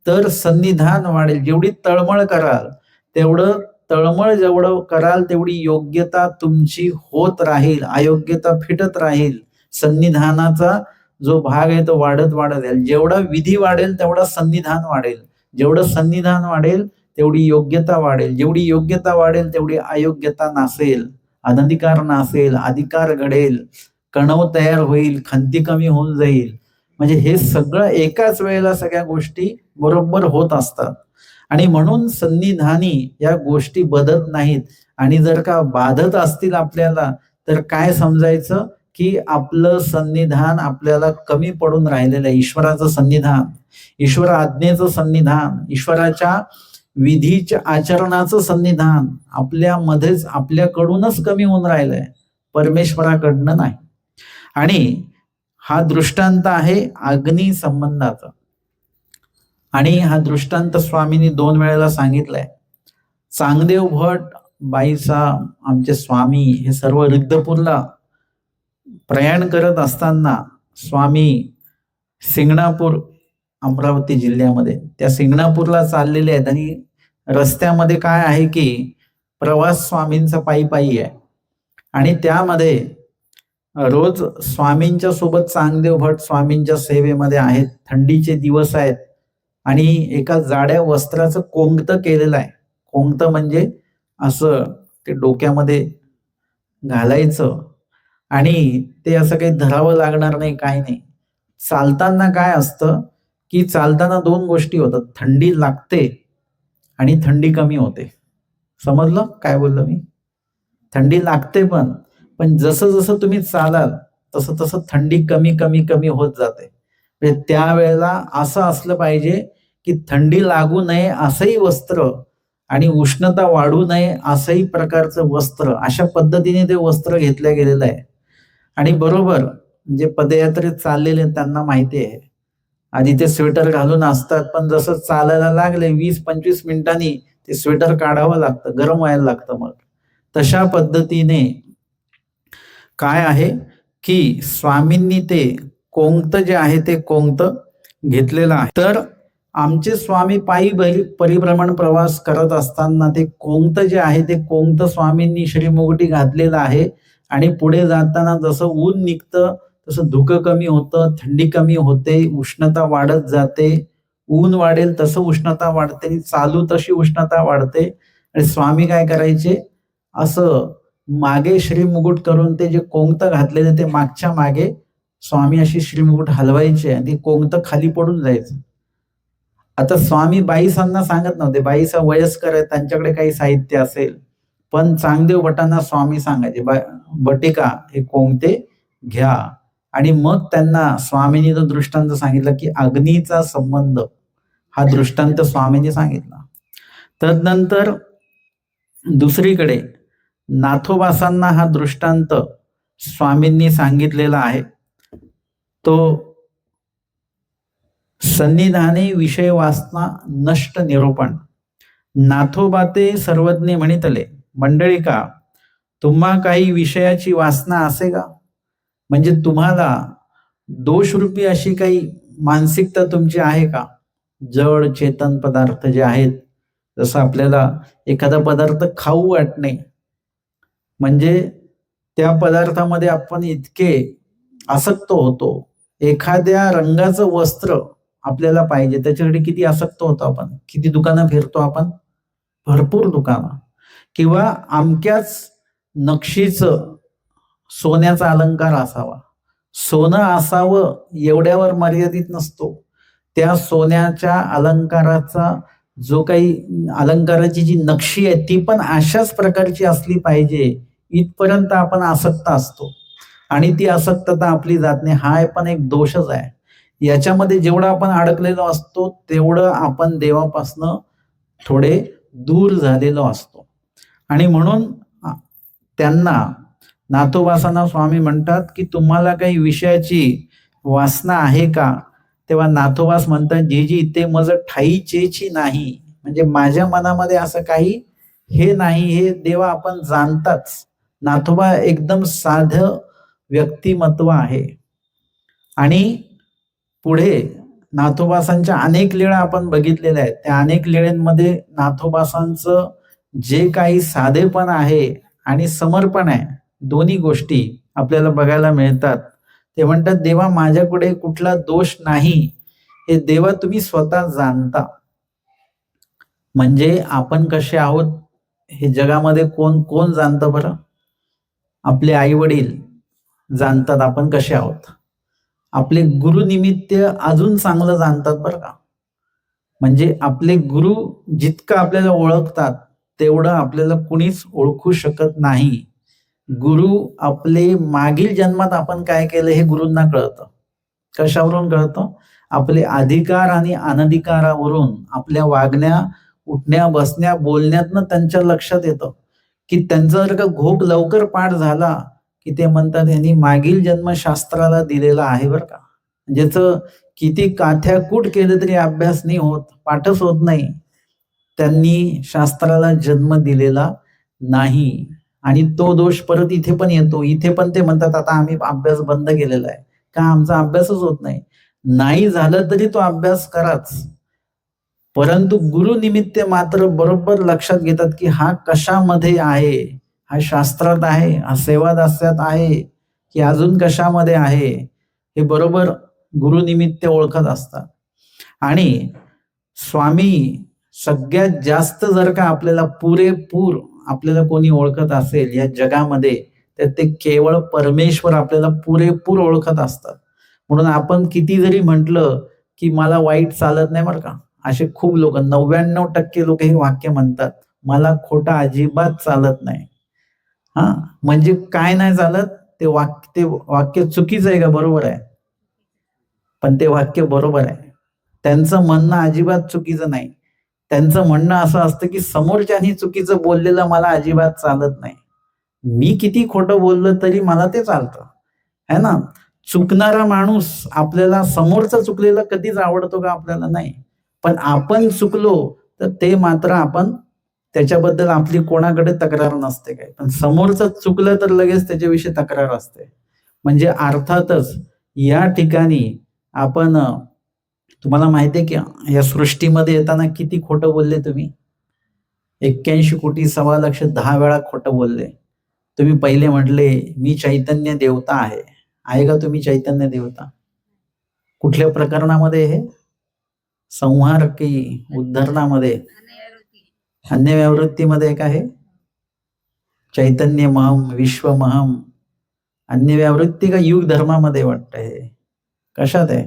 तर सन्निधान वाढेल. जेवढी तळमळ कराल जेवढं कराल तेवढी योग्यता तुमची होत राहील, अयोग्यता फिटत राहील. सन्निधानाचा जो भाग आहे तो वाढत जाईल. जेवढा विधी वाढेल तेवढा सन्निधान वाढेल. जेवढं सन्निधान वाढेल तेवढी योग्यता वाढेल. जेवढी योग्यता वाढेल तेवढी अयोग्यता नासेल, अनधिकार नासेल, अधिकार घडेल, कणव तयार होईल, खंती कमी होऊन जाईल. म्हणजे हे सगळं एकाच वेळेला सगळ्या गोष्टी बरोबर होत असतात. आणि म्हणून सन्निधानी या गोष्टी बदत नाहीत. आणि जर का बाधत असतील आपल्याला तर काय समजायचं की आपलं सन्निधान आपल्याला कमी पडून राहिलेलं आहे. ईश्वराचं सन्निधान, ईश्वर आज्ञेचं सन्निधान, ईश्वराच्या विधीच्या आचरणाचं सन्निधान आपल्यामध्येच आपल्याकडूनच कमी होऊन राहिलंय, परमेश्वराकडनं नाही. आणि हा दृष्टांत आहे अग्नी संबंधाचा. आणि हा दृष्टांत स्वामींनी 2 वेळेला सांगितलाय. चांगदेव भट बाईचा आमचे स्वामी हे सर्व रिद्धपूरला प्रयाण करत असताना स्वामी सिंगणापूर अमरावती जिल्ह्यामध्ये त्या सिंगणापूरला चाललेले आहेत. आणि रस्त्यामध्ये काय आहे की प्रवास स्वामींचा पायी पायी आहे. आणि त्यामध्ये रोज स्वामींच्या सोबत चांगदेव भट स्वामींच्या सेवेमध्ये आहेत. थंडीचे दिवस आहेत आणि एका जाड्या वस्त्राचं कोंगतं केलेलं आहे. कोंगतं म्हणजे असं ते डोक्यामध्ये घालायचं आणि ते असं काही धरावं लागणार नाही, काही नाही. चालताना काय असतं की चालताना 2 गोष्टी होतात, थंडी लागते आणि थंडी कमी होते. समजलं काय बोललो मी? थंडी लागते पण जसं जसं तुम्ही चालाल तसं तसं थंडी कमी कमी कमी होत जाते. म्हणजे त्यावेळेला असं असलं पाहिजे की थंडी लागू नये असंही वस्त्र आणि उष्णता वाढू नये असंही प्रकारचं वस्त्र, अशा पद्धतीने ते वस्त्र घेतलं गेलेलं आहे. आणि बरोबर जे पदयात्रेत चाललेले त्यांना माहिती आहे, आधी ते स्वेटर घालून असतात, पण जसं चालायला लागले 20-25 मिनिटांनी ते स्वेटर काढावं लागतं, गरम व्हायला लागतं. मग तशा पद्धतीने काय आहे की स्वामींनी ते कोंगतं जे आहे ते कोंगतं घेतलेलं आहे. तर आमचे स्वामी पायी परिभ्रमण प्रवास करत असताना ते कोंगतं जे आहे ते कोंगतं स्वामींनी श्रीमुगटी घातलेलं आहे. आणि पुढे जाताना जसं ऊन निघतं तसं धुकं कमी होतं, थंडी कमी होते, उष्णता वाढत जाते. ऊन वाढेल तसं उष्णता वाढते, चालू तशी उष्णता वाढते. आणि स्वामी काय करायचे, असं मागे श्रीमुकुट करून ते जे कोंगतं घातलेले ते मागच्या मागे स्वामी अशी श्रीमुकुट हलवायचे आणि ते कोंगतं खाली पडून जायचं. आता स्वामी बाईसांना सांगत नव्हते, बाईसा वयस्कर आहे, त्यांच्याकडे काही साहित्य असेल, पण चांगदेव भटांना स्वामी सांगायचे, बटिका हे कोंगते घ्या. आणि मग त्यांना स्वामींनी तो दृष्टांत सांगितला की अग्नीचा संबंध, हा दृष्टांत स्वामींनी सांगितला. तदनंतर दुसरीकडे नाथोबासांना हा दृष्टांत स्वामींनी सांगितलेला आहे. तो सन्निधाने विषय वासना नष्ट निरूपण. नाथोबा ते सर्वज्ञ म्हणितले, मंडळी का तुम्हा काही विषयाची वासना असे का? म्हणजे तुम्हाला दोषरूपी अशी काही मानसिकता तुमची आहे का? जड चेतन पदार्थ जे आहेत, जसं आपल्याला एखादा पदार्थ खाऊ वाटणे, म्हणजे त्या पदार्थामध्ये आपण इतके आसक्त होतो. एखाद्या रंगाचं वस्त्र आपल्याला पाहिजे, त्याच्यासाठी किती आसक्त होतो आपण, किती दुकानं फिरतो आपण, भरपूर दुकानं. किंवा अमक्याच नक्षीचं सोन्याचा अलंकार असावा, सोनं असावं एवढ्यावर मर्यादित नसतो. त्या सोन्याच्या अलंकाराचा जो काही अलंकाराची जी नक्षी आहे ती पण अशाच प्रकारची असली पाहिजे, इथपर्यंत आपण आसक्त असतो. आणि ती आसक्तता आपली जात नाही, हा पण एक दोषच आहे. याच्यामध्ये जेवढं आपण अडकलेलो असतो तेवढं आपण देवापासनं थोडे दूर झालेलो असतो. आणि म्हणून त्यांना नाथोबासांना स्वामी म्हणतात की तुम्हाला काही विषयाची वासना आहे का? तेव्हा नाथोबास म्हणतात, जे जी ते मज ठाईचेची नाही, म्हणजे माझ्या मनामध्ये असं काही हे नाही, हे देवा आपण जाणताच. नाथोबा एकदम साधं व्यक्तिमत्व आहे. आणि पुढे नाथोबासांच्या अनेक लीळा आपण बघितलेल्या आहेत. त्या अनेक लीळांमध्ये नाथोबासांचं जे काही साधेपण आहे आणि समर्पण आहे, दोन्ही गोष्टी आपल्याला बघायला मिळतात. ते म्हणतात, देवा माझ्याकडे कुठला दोष नाही, हे देवा तुम्ही स्वतः जाणता. म्हणजे आपण कसे आहोत हे जगामध्ये कोण कोण जाणतं बरं? आपले आई वडील जाणतात आपण कसे आहोत. आपले गुरु निमित्त अजून चांगलं जाणतात बरं का. म्हणजे आपले गुरु जितकं आपल्याला ओळखतात तेवढं आपल्याला कुणीच ओळखू शकत नाही. गुरु आपले मागील जन्मात आपण काय केलं हे गुरूंना कळतं. कशावरून कळतं? आपले अधिकार आणि अनधिकारावरून, आपल्या वागण्या, उठण्या, बसण्या, बोलण्यातनं त्यांच्या लक्षात येतं की त्यांचा जर का घोप लवकर पाठ झाला की ते म्हणतात यांनी मागील जन्म शास्त्राला दिलेला आहे बरं का. ज्याचं किती काथ्याकूट केलं तरी अभ्यास नाही होत, पाठच होत नाही, त्यांनी शास्त्राला जन्म दिलेला नाही. आणि तो दोष परत इथे पण येतो. इथे पण ते म्हणतात आता आम्ही अभ्यास बंद केलेला आहे. का? आमचा अभ्यासच होत नाही. नाही झालं तरी तो अभ्यास कराच. परंतु गुरुनिमित्त मात्र बरोबर लक्षात घेतात की हा कशामध्ये आहे, हा शास्त्रात आहे, हा सेवादास्यात आहे की अजून कशामध्ये आहे, हे बरोबर गुरुनिमित्त ओळखत असतात. आणि स्वामी सगळ्यात जास्त जर का आपल्याला पुरेपूर आपल्याला कोणी ओळखत असेल या जगामध्ये, तर ते केवळ परमेश्वर आपल्याला पुरेपूर ओळखत असतात. म्हणून आपण किती जरी म्हटलं की मला वाईट चालत नाही बरं का, असे खूप लोक 99% लोक हे वाक्य म्हणतात, मला खोटं अजिबात चालत नाही. हा, म्हणजे काय नाही चालत? ते वाक्य चुकीचं आहे का बरोबर आहे? पण ते वाक्य बरोबर आहे. त्यांचं म्हणणं अजिबात चुकीचं नाही. त्यांचं म्हणणं असं असतं की समोरच्यानी चुकीचं बोललेलं मला अजिबात चालत नाही. मी किती खोटं बोललं तरी मला ते चालतं, है ना. चुकणारा माणूस आपल्याला समोरचं चुकलेलं कधीच आवडतो का? आपल्याला नाही. पण आपण चुकलो तर ते मात्र आपण त्याच्याबद्दल आपली कोणाकडे तक्रार नसते काय, पण समोरचं चुकलं तर लगेच त्याच्याविषयी तक्रार असते. म्हणजे अर्थातच या ठिकाणी आपण तुम्हाला माहिती आहे की या सृष्टीमध्ये येताना किती खोटं बोलले तुम्ही? 81 कोटी 1.25 लाख 10 वेळा खोटं बोलले. तुम्ही पहिले म्हटले मी चैतन्य देवता आहे. आहे का तुम्ही चैतन्य देवता? कुठल्या प्रकरणामध्ये? हे संहार की उद्धरणामध्ये? अन्य व्यावृत्तीमध्ये का? हे चैतन्यमहम विश्वमहम अन्य व्यावृत्ती का युग धर्मामध्ये वाटतं? हे कशात आहे?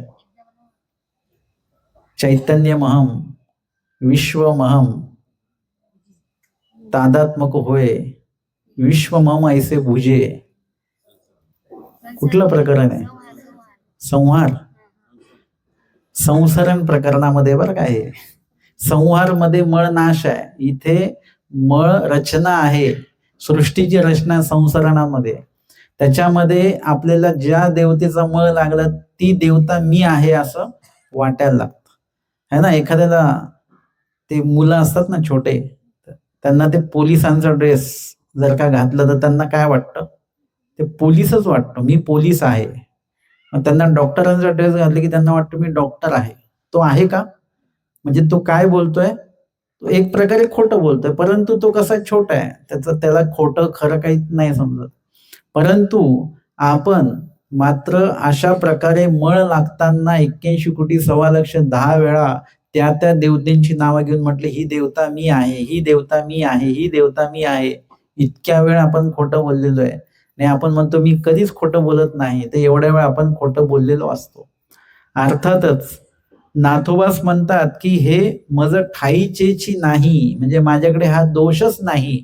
चैतन्यमहम विश्वमहम तादात्मक होय विश्वमहम ऐसे भुजे. कुठलं प्रकरण आहे? संहार. संसरण प्रकरणामध्ये बरं का. हे संहार मध्ये मळ नाश आहे, इथे मळ रचना आहे. सृष्टीची रचना संसरणामध्ये, त्याच्यामध्ये आपल्याला ज्या देवतेचा मळ लागला ती देवता मी आहे असं वाटायला लागतं, है ना. एखाद्याला ते मुलं असतात ना छोटे, त्यांना ते पोलिसांचा ड्रेस जर का घातलं तर त्यांना काय वाटतं? ते पोलीसच वाटतं, मी पोलीस आहे. मग त्यांना डॉक्टरांचा ड्रेस घातले की त्यांना वाटतं मी डॉक्टर आहे. तो आहे का? म्हणजे तो काय बोलतोय? तो एक प्रकारे खोटं बोलतोय, परंतु तो कसा छोटा आहे, त्याला खोटं खरं काही नाही समजत. परंतु आपण मात्र अशा प्रकारे मळ लागताना 81 कोटी 1.25 लाख 10 वेळा त्या त्या देवतेंची नावं घेऊन म्हटले ही देवता मी आहे, ही देवता मी आहे, ही देवता मी आहे. इतक्या वेळ आपण खोटं बोललेलो आहे. आणि आपण म्हणतो मी कधीच खोटं बोलत नाही, तर एवढ्या वेळ आपण खोटं बोललेलो असतो. अर्थातच नाथोबास म्हणतात की हे मज ठाईचेची नाही, म्हणजे माझ्याकडे हा दोषच नाही.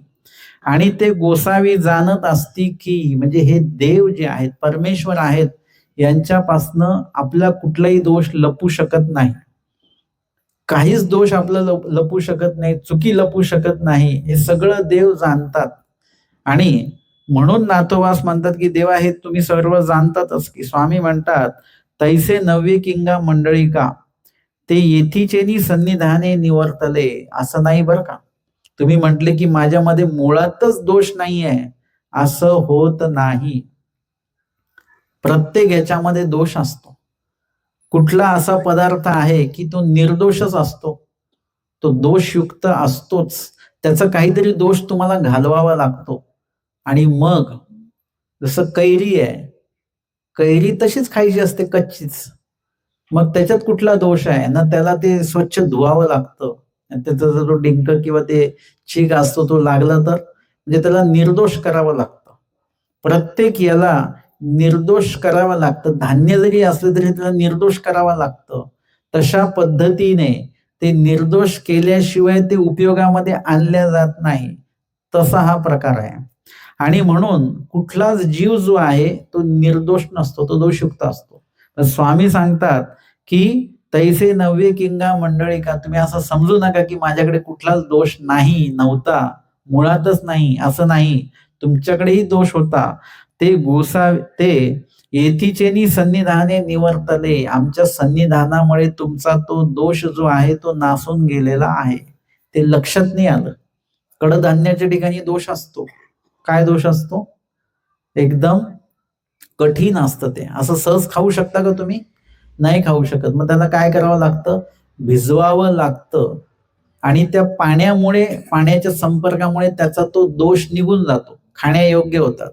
आणि ते गोसावी जाणत असती की, म्हणजे हे देव जे आहेत, परमेश्वर आहेत, यांच्यापासनं आपला कुठलाही दोष लपू शकत नाही. काहीच दोष आपला लपू शकत नाही, चुकी लपू शकत नाही, हे सगळं देव जाणतात. आणि म्हणून नाथोबास म्हणतात की देवा हे तुम्ही सर्व जाणतातच की. स्वामी म्हणतात तैसे नव्हे किंगा मंडळी का, ते येथीचेनी सन्निधाने निवर्तले. असं नाही बरं का. तुम्ही म्हटले की माझ्यामध्ये मुळातच दोष नाहीये, असं होत नाही. प्रत्येक याच्यामध्ये दोष असतो. कुठला असा पदार्थ आहे की तो निर्दोषच असतो? तो दोषयुक्त असतोच. त्याचा काहीतरी दोष तुम्हाला घालवावा लागतो. आणि मग जसं कैरी आहे, कैरी तशीच खायची असते कच्चीच, मग त्याच्यात कुठला दोष आहे ना? त्याला ते स्वच्छ धुवावं लागतं. त्याचा जर तो डिंक किंवा ते चीक असतो तो लागला तर म्हणजे त्याला निर्दोष करावं लागतं. प्रत्येक याला निर्दोष करावं लागतं. धान्य जरी असलं तरी त्याला निर्दोष करावं लागतं. तशा पद्धतीने ते निर्दोष केल्याशिवाय ते उपयोगामध्ये आणल्या जात नाही. तसा हा प्रकार आहे. आणि म्हणून कुठलाच जीव जो आहे तो निर्दोष नसतो, तो दोषयुक्त असतो. तर स्वामी सांगतात की तैसे नव्हे किंगा मंडळी का, तुम्ही असं समजू नका की माझ्याकडे कुठलाच दोष नाही, नव्हता, मुळातच नाही, असं नाही. तुमच्याकडेही दोष होता. ते येथीचेनी सन्निधाने निवर्तले, आमच्या सन्निधानामुळे तुमचा तो दोष जो आहे तो नासून गेलेला आहे. ते लक्षात नाही आलं. कडधान्याच्या ठिकाणी दोष असतो. काय दोष असतो? एकदम कठीण असतं ते. असं सहज खाऊ शकता का तुम्ही? नाही खाऊ शकत. मग त्याला काय करावं लागतं? भिजवावं लागतं. आणि त्या पाण्याच्या संपर्कामुळे त्याचा तो दोष निघून जातो, खाण्यायोग्य होतात.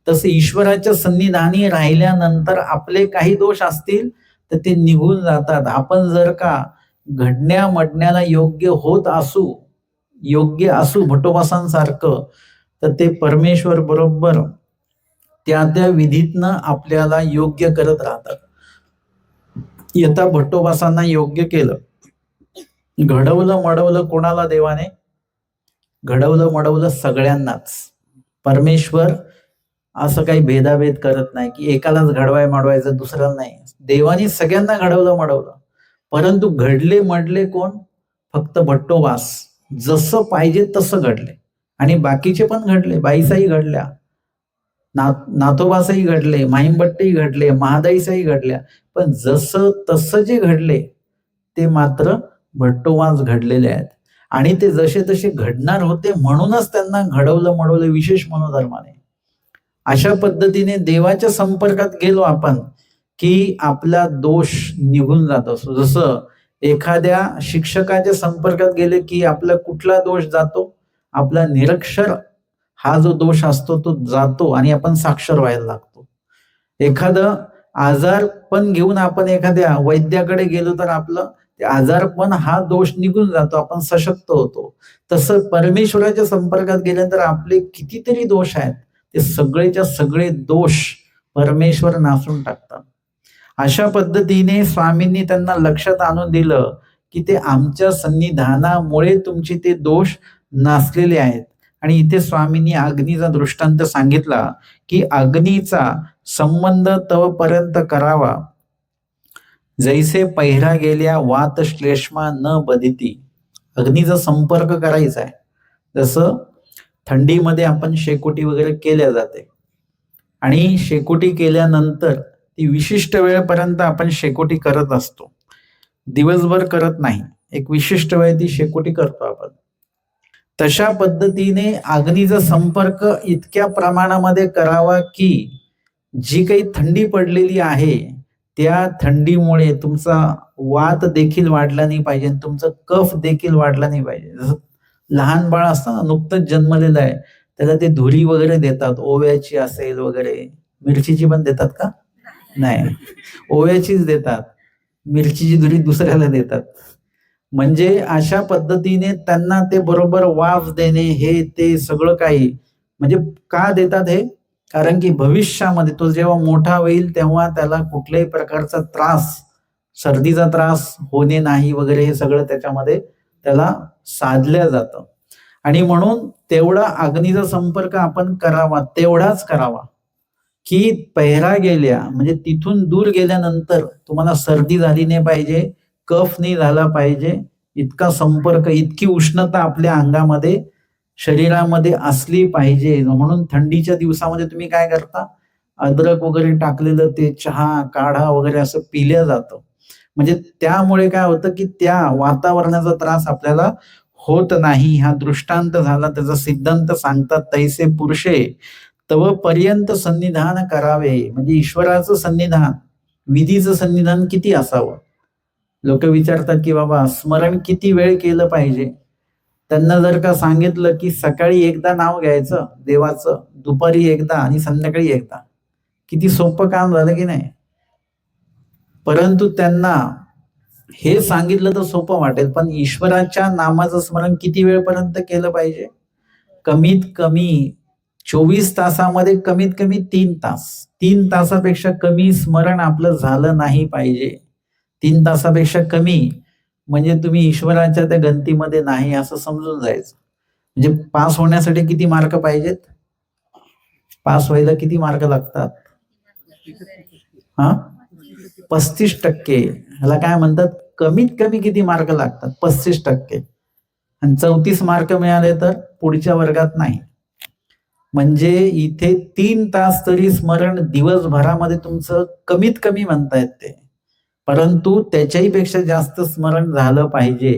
तसं ईश्वराच्या सन्निधानी राहिल्यानंतर आपले काही दोष असतील तर ते निघून जातात. आपण जर का घडण्या मडण्याला योग्य असू भटोबासांसारखं, तर ते परमेश्वर बरोबर त्या विधीतनं आपल्याला योग्य करत राहतात. यथा भट्टोबासांना योग्य केलं, घडवलं मडवलं कोणाला देवाने? घडवलं मडवलं सगळ्यांनाच. परमेश्वर असं काही भेदाभेद करत नाही की एकालाच मडवायचं दुसऱ्याला नाही. देवाने सगळ्यांना घडवलं मडवलं, परंतु घडले मडले कोण? फक्त भट्टोबास. जसं पाहिजे तसं घडले. आणि बाकीचे पण घडले, बाईसाई घडल्या, नाथोबासही घडले, माहिमभट्टही घडले, महादाईसाही घडल्या. पण जसं तसं जे घडले ते मात्र भट्टोबास घडलेले आहेत. आणि ते जसे तसे घडणार होते म्हणूनच त्यांना घडवलं मडवलं विशेष मनोधर्माने. अशा पद्धतीने देवाच्या संपर्कात गेलो आपण की आपला दोष निघून जात असतो. जसं एखाद्या शिक्षकाच्या संपर्कात गेले की आपला कुठला दोष जातो? आपला निरक्षर हा जो दोष असतो तो जातो आणि आपण साक्षर व्हायला लागतो. एखादं आजारपण घेऊन आपण एखाद्या वैद्याकडे गेलो तर आपलं ते आजारपण हा दोष निघून जातो, आपण सशक्त होतो. तसं परमेश्वराच्या संपर्कात गेल्यानंतर आपले कितीतरी दोष आहेत, ते सगळेच्या सगळे दोष परमेश्वर नासून टाकतात. अशा पद्धतीने स्वामींनी त्यांना लक्षात आणून दिलं की ते आमच्या सन्निधानामुळे तुमचे ते दोष नासलेले आहेत. आणि इथे स्वामींनी अग्नीचा दृष्टांत सांगितला की अग्नीचा संबंध तवपर्यंत करावा, जैसे पहिरा गेल्या वात श्लेष्मा न बदिती. अग्नीचा संपर्क करायचा आहे. जसं थंडीमध्ये आपण शेकोटी वगैरे केल्या जाते आणि शेकोटी केल्यानंतर ती विशिष्ट वेळेपर्यंत आपण शेकोटी करत असतो, दिवसभर करत नाही. एक विशिष्ट वेळ ती शेकोटी करतो आपण. तशा पद्धतीने अग्नीचा संपर्क इतक्या प्रमाणामध्ये करावा की जी काही थंडी पडलेली आहे त्या थंडीमुळे तुमचा वात देखील वाढला नाही पाहिजे, तुमचा कफ देखील वाढला नाही पाहिजे. जसं लहान बाळ असतं ना, नुकतंच जन्मलेलं आहे, त्याला ते धुरी वगैरे देतात, ओव्याची असेल वगैरे. मिरचीची पण देतात का? नाही, ओव्याचीच देतात. मिरचीची धुरी दुसऱ्याला देतात. म्हणजे अशा पद्धतीने त्यांना ते बरोबर वाफ देणे, हे ते सगळं काही. म्हणजे का देतात हे? कारण की भविष्यामध्ये तो जेव्हा मोठा होईल तेव्हा त्याला कुठल्याही प्रकारचा त्रास, सर्दीचा त्रास होणे नाही वगैरे, हे सगळं त्याच्यामध्ये त्याला साधल्या जातं. आणि म्हणून तेवढा अग्नीचा संपर्क आपण करावा, तेवढाच करावा की पहिरा गेल्या म्हणजे तिथून दूर गेल्यानंतर तुम्हाला सर्दी झाली नाही पाहिजे, कफ नाही झाला पाहिजे, इतका संपर्क, इतकी उष्णता आपल्या अंगामध्ये शरीरामध्ये असली पाहिजे. म्हणून थंडीच्या दिवसामध्ये तुम्ही काय करता? अद्रक वगैरे टाकलेलं ते चहा, काढा वगैरे असं पिलं जातं. म्हणजे त्यामुळे काय होतं की त्या वातावरणाचा त्रास आपल्याला होत नाही. हा दृष्टांत झाला, त्याचा सिद्धांत सांगतात. तैसे पुरुषे तव पर्यंत सन्निधान करावे. म्हणजे ईश्वराचं सन्निधान, विधीचं सन्निधान किती असावं? लोक विचारतात की बाबा स्मरण किती वेळ केलं पाहिजे? त्यांना जर का सांगितलं की सकाळी एकदा नाव घ्यायचं देवाचं, दुपारी एकदा आणि संध्याकाळी एकदा, किती सोपं काम झालं की नाही? परंतु त्यांना हे सांगितलं तर सोपं वाटेल, पण ईश्वराच्या नामाचं स्मरण किती वेळपर्यंत केलं पाहिजे? कमीत कमी 24 तासामध्ये कमीत कमी 3 तास. 3 तासापेक्षा कमी स्मरण आपलं झालं नाही पाहिजे. 3 तासापेक्षा कमी म्हणजे तुम्ही ईश्वराच्या त्या गंतीमध्ये नाही असं समजून जायचं. म्हणजे पास होण्यासाठी किती मार्क पाहिजेत? पास व्हायला किती मार्क लागतात? हा, 35%. ह्याला काय म्हणतात? कमीत कमी किती मार्क लागतात? 35%. आणि 34 मार्क मिळाले तर पुढच्या वर्गात नाही. म्हणजे इथे 3 तास तरी स्मरण दिवसभरामध्ये तुमचं कमीत कमी म्हणतायत ते, परंतु त्याच्याही पेक्षा जास्त स्मरण झालं पाहिजे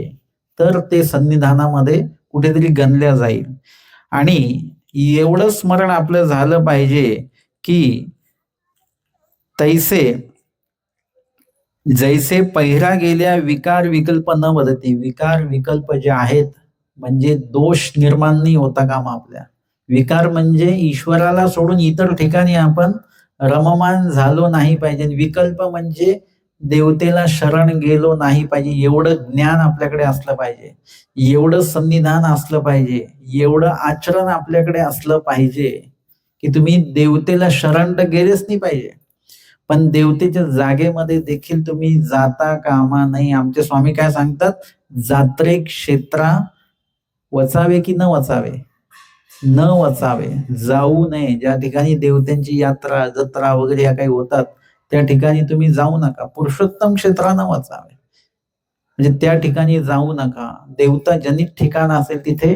तर ते सन्निधानामध्ये कुठेतरी गणल्या जाईल. आणि एवढं स्मरण आपलं झालं पाहिजे की तैसे जैसे पहिरा गेल्या विकार विकल्प न बदलते. विकार विकल्प जे आहेत म्हणजे दोष निर्माण नाही होता कामा आपल्या. विकार म्हणजे ईश्वराला सोडून इतर ठिकाणी आपण रममान झालो नाही पाहिजे. विकल्प म्हणजे देवतेला शरण गेलो नाही पाहिजे. एवढं ज्ञान आपल्याकडे असलं पाहिजे, एवढं सन्निधान असलं पाहिजे, एवढं आचरण आपल्याकडे असलं पाहिजे की तुम्ही देवतेला शरण तर गेलेच नाही पाहिजे, पण देवतेच्या जागेमध्ये देखील तुम्ही जाता कामा नाही. आमचे स्वामी काय सांगतात? जात्रे क्षेत्रा वचावे की न वचावे? न वचावे, जाऊ नये. ज्या ठिकाणी देवतांची यात्रा जत्रा वगैरे या काही होतात त्या ठिकाणी तुम्ही जाऊ नका. पुरुषोत्तम क्षेत्रा न वचावे, म्हणजे त्या ठिकाणी जाऊ नका. देवता जनित ठिकाण असेल तिथे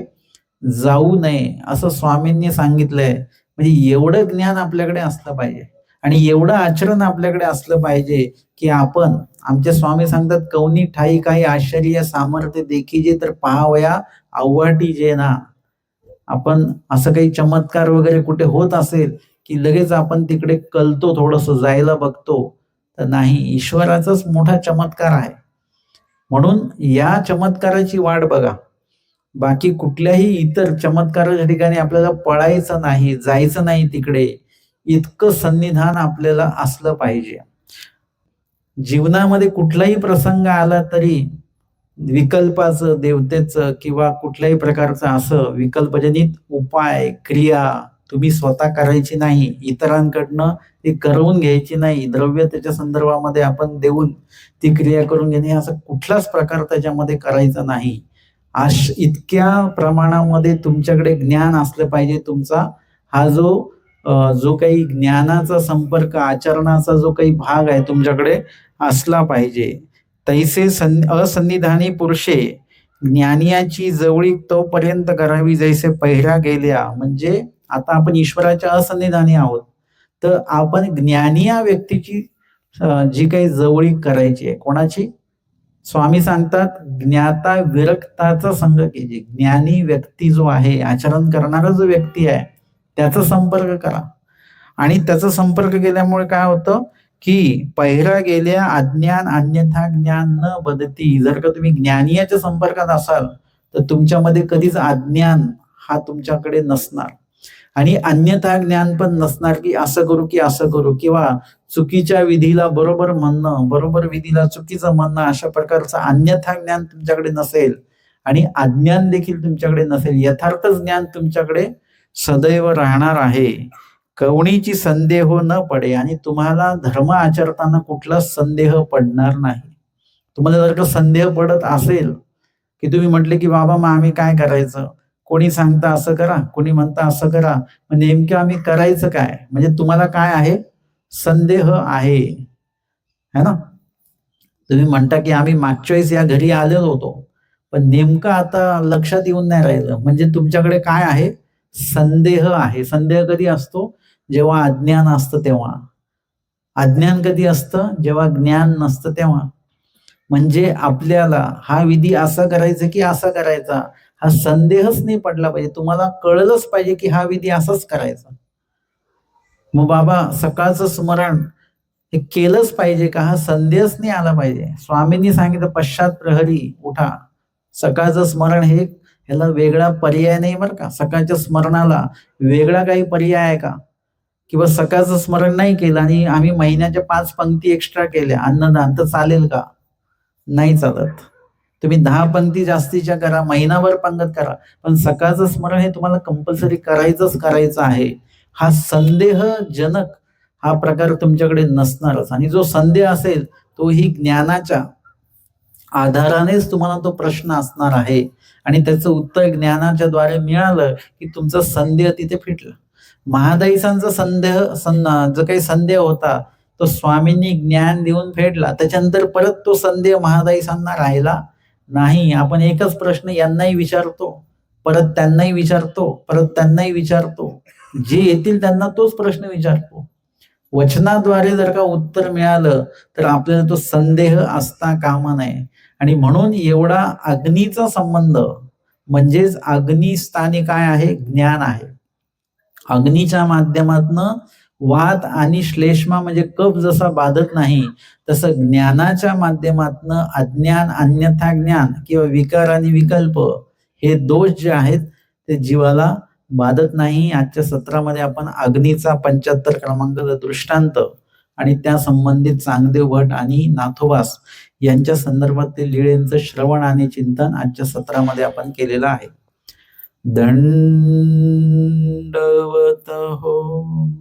जाऊ नये असं स्वामींनी सांगितलंय. म्हणजे एवढं ज्ञान आपल्याकडे असलं पाहिजे आणि एवढं आचरण आपल्याकडे असलं पाहिजे की आपण, आमचे स्वामी सांगतात, कौनी ठाई काही आश्चर्य सामर्थ्य देखीजे तर पहावया आव्हाटी जे ना. आपण असं काही चमत्कार वगैरे कुठे होत असेल की लगेच आपण तिकडे कलतो, थोडस जायला बघतो, तर नाही. ईश्वराचाच मोठा चमत्कार आहे. म्हणून या चमत्काराची वाट बघा. बाकी कुठल्याही इतर चमत्काराच्या ठिकाणी आपल्याला पळायचं नाही, जायचं नाही तिकडे. इतकं सन्निधान आपल्याला असलं पाहिजे. जीवनामध्ये कुठलाही प्रसंग आला तरी विकल्पाचं, देवतेचं किंवा कुठल्याही प्रकारचं असं विकल्पजनित उपाय क्रिया तुम्ही स्वतः करायची नाही, इतरांकडनं ती करवून घ्यायची नाही. द्रव्य त्याच्या संदर्भामध्ये आपण देऊन ती क्रिया करून घेणे असं कुठलाच प्रकार त्याच्यामध्ये करायचा नाही. इतक्या प्रमाणामध्ये तुमच्याकडे ज्ञान असलं पाहिजे. तुमचा हा जो काही ज्ञानाचा संपर्क, आचरणाचा जो काही भाग आहे तुमच्याकडे असला पाहिजे. तैसे असन्निधानी पुरुषे ज्ञानियाची जवळीक तोपर्यंत करावी जैसे पहिरा गेल्या. म्हणजे आता आपण ईश्वराच्या असन्निधानी आहोत, तर आपण ज्ञानी या व्यक्तीची जी काही जवळीक करायची आहे. कोणाची? स्वामी सांगतात ज्ञाता विरक्ताचा संग केली. ज्ञानी व्यक्ती जो आहे, आचरण करणारा जो व्यक्ती आहे, त्याचा संपर्क करा. आणि त्याचा संपर्क केल्यामुळे काय होतं की पहिरा गेल्या अज्ञान अन्यथा ज्ञान न बदती. जर का तुम्ही ज्ञानीयाच्या संपर्कात असाल तर तुमच्यामध्ये कधीच अज्ञान हा तुमच्याकडे नसणार आणि अन्यथा ज्ञान पण नसणार की असं करू की असं करू, किंवा चुकीच्या विधीला बरोबर म्हणणं, बरोबर विधीला चुकीचं म्हणणं, अशा प्रकारचं अन्यथा ज्ञान तुमच्याकडे नसेल आणि अज्ञान देखील तुमच्याकडे नसेल. यथार्थ ज्ञान तुमच्याकडे सदैव राहणार आहे. कवणीची संदेह न पडे, आणि तुम्हाला धर्म आचरताना कुठला संदेह पडणार नाही. तुम्हाला जर का संदेह पडत असेल की तुम्ही म्हटले की बाबा मग आम्ही काय करायचं, कोणी सांगता असं करा, कोणी म्हणता असं करा, मग नेमकं आम्ही करायचं काय, म्हणजे तुम्हाला काय आहे? संदेह आहे, है ना. तुम्ही म्हणता की आम्ही मागच्या वेळेस या घरी आलेलो होतो, पण नेमकं आता लक्षात येऊन नाही राहिलं, म्हणजे तुमच्याकडे काय आहे? संदेह आहे. संदेह कधी असतो? जेव्हा अज्ञान असतं तेव्हा. अज्ञान कधी असतं? जेव्हा ज्ञान नसतं तेव्हा. म्हणजे आपल्याला हा विधी असा करायचा की असा करायचा हा संदेहच नाही पडला पाहिजे. तुम्हाला कळलंच पाहिजे की हा विधी असाच करायचा. मग बाबा सकाळचं स्मरण हे केलंच पाहिजे का? हा संदेहच नाही आला पाहिजे. स्वामींनी सांगितलं पश्चात प्रहरी उठा. सकाळचं स्मरण हे ह्याला वेगळा पर्याय नाही बरं का. सकाळच्या स्मरणाला वेगळा काही पर्याय आहे का? किंवा सकाळचं स्मरण नाही केलं आणि आम्ही महिन्याच्या 5 पंक्ती एक्स्ट्रा केल्या अन्नदान, तर चालेल का? नाही चालत. तुम्ही 10 पंक्ती जास्तीच्या करा, महिनाभर पंगत करा, पण सकाळचं स्मरण हे तुम्हाला कंपल्सरी करायचं आहे. हा संदेहजनक हा प्रकार तुमच्याकडे नसणारच. आणि जो संदेह असेल तो ही ज्ञानाच्या आधारानेच तुम्हाला तो प्रश्न असणार आहे आणि त्याचं उत्तर ज्ञानाच्या द्वारे मिळालं की तुमचा संदेह तिथे फिटला. महादाईसांचा जो काही संदेह होता तो स्वामींनी ज्ञान देऊन फेडला. त्याच्यानंतर परत तो संदेह महादाईसांना राहिला नाही. आपण एकच प्रश्न यांनाही विचारतो, परत त्यांनाही विचारतो, परत त्यांनाही विचारतो, जे येतील त्यांना तोच प्रश्न विचारतो. वचनाद्वारे जर का उत्तर मिळालं तर आपल्याला तो संदेह असता कामा नये. आणि म्हणून एवढा अग्नीचा संबंध, म्हणजेच अग्निस्थानी काय आहे, ज्ञान आहे. अग्नीच्या माध्यमातनं वात आणि श्लेष्मा म्हणजे कफ जसा बाधत नाही, तसं ज्ञानाच्या माध्यमातनं अज्ञान, अन्यथा ज्ञान किंवा विकार आणि विकल्प हे दोष जे आहेत ते जीवाला बाधत नाही. आजच्या सत्रामध्ये आपण अग्नीचा 75 क्रमांकाचा दृष्टांत आणि त्या संबंधित चांगदेव भट आणि नाथोबास यांच्या संदर्भातील लीळेंचं श्रवण आणि चिंतन आजच्या सत्रामध्ये आपण केलेलं आहे. दंडवत हो.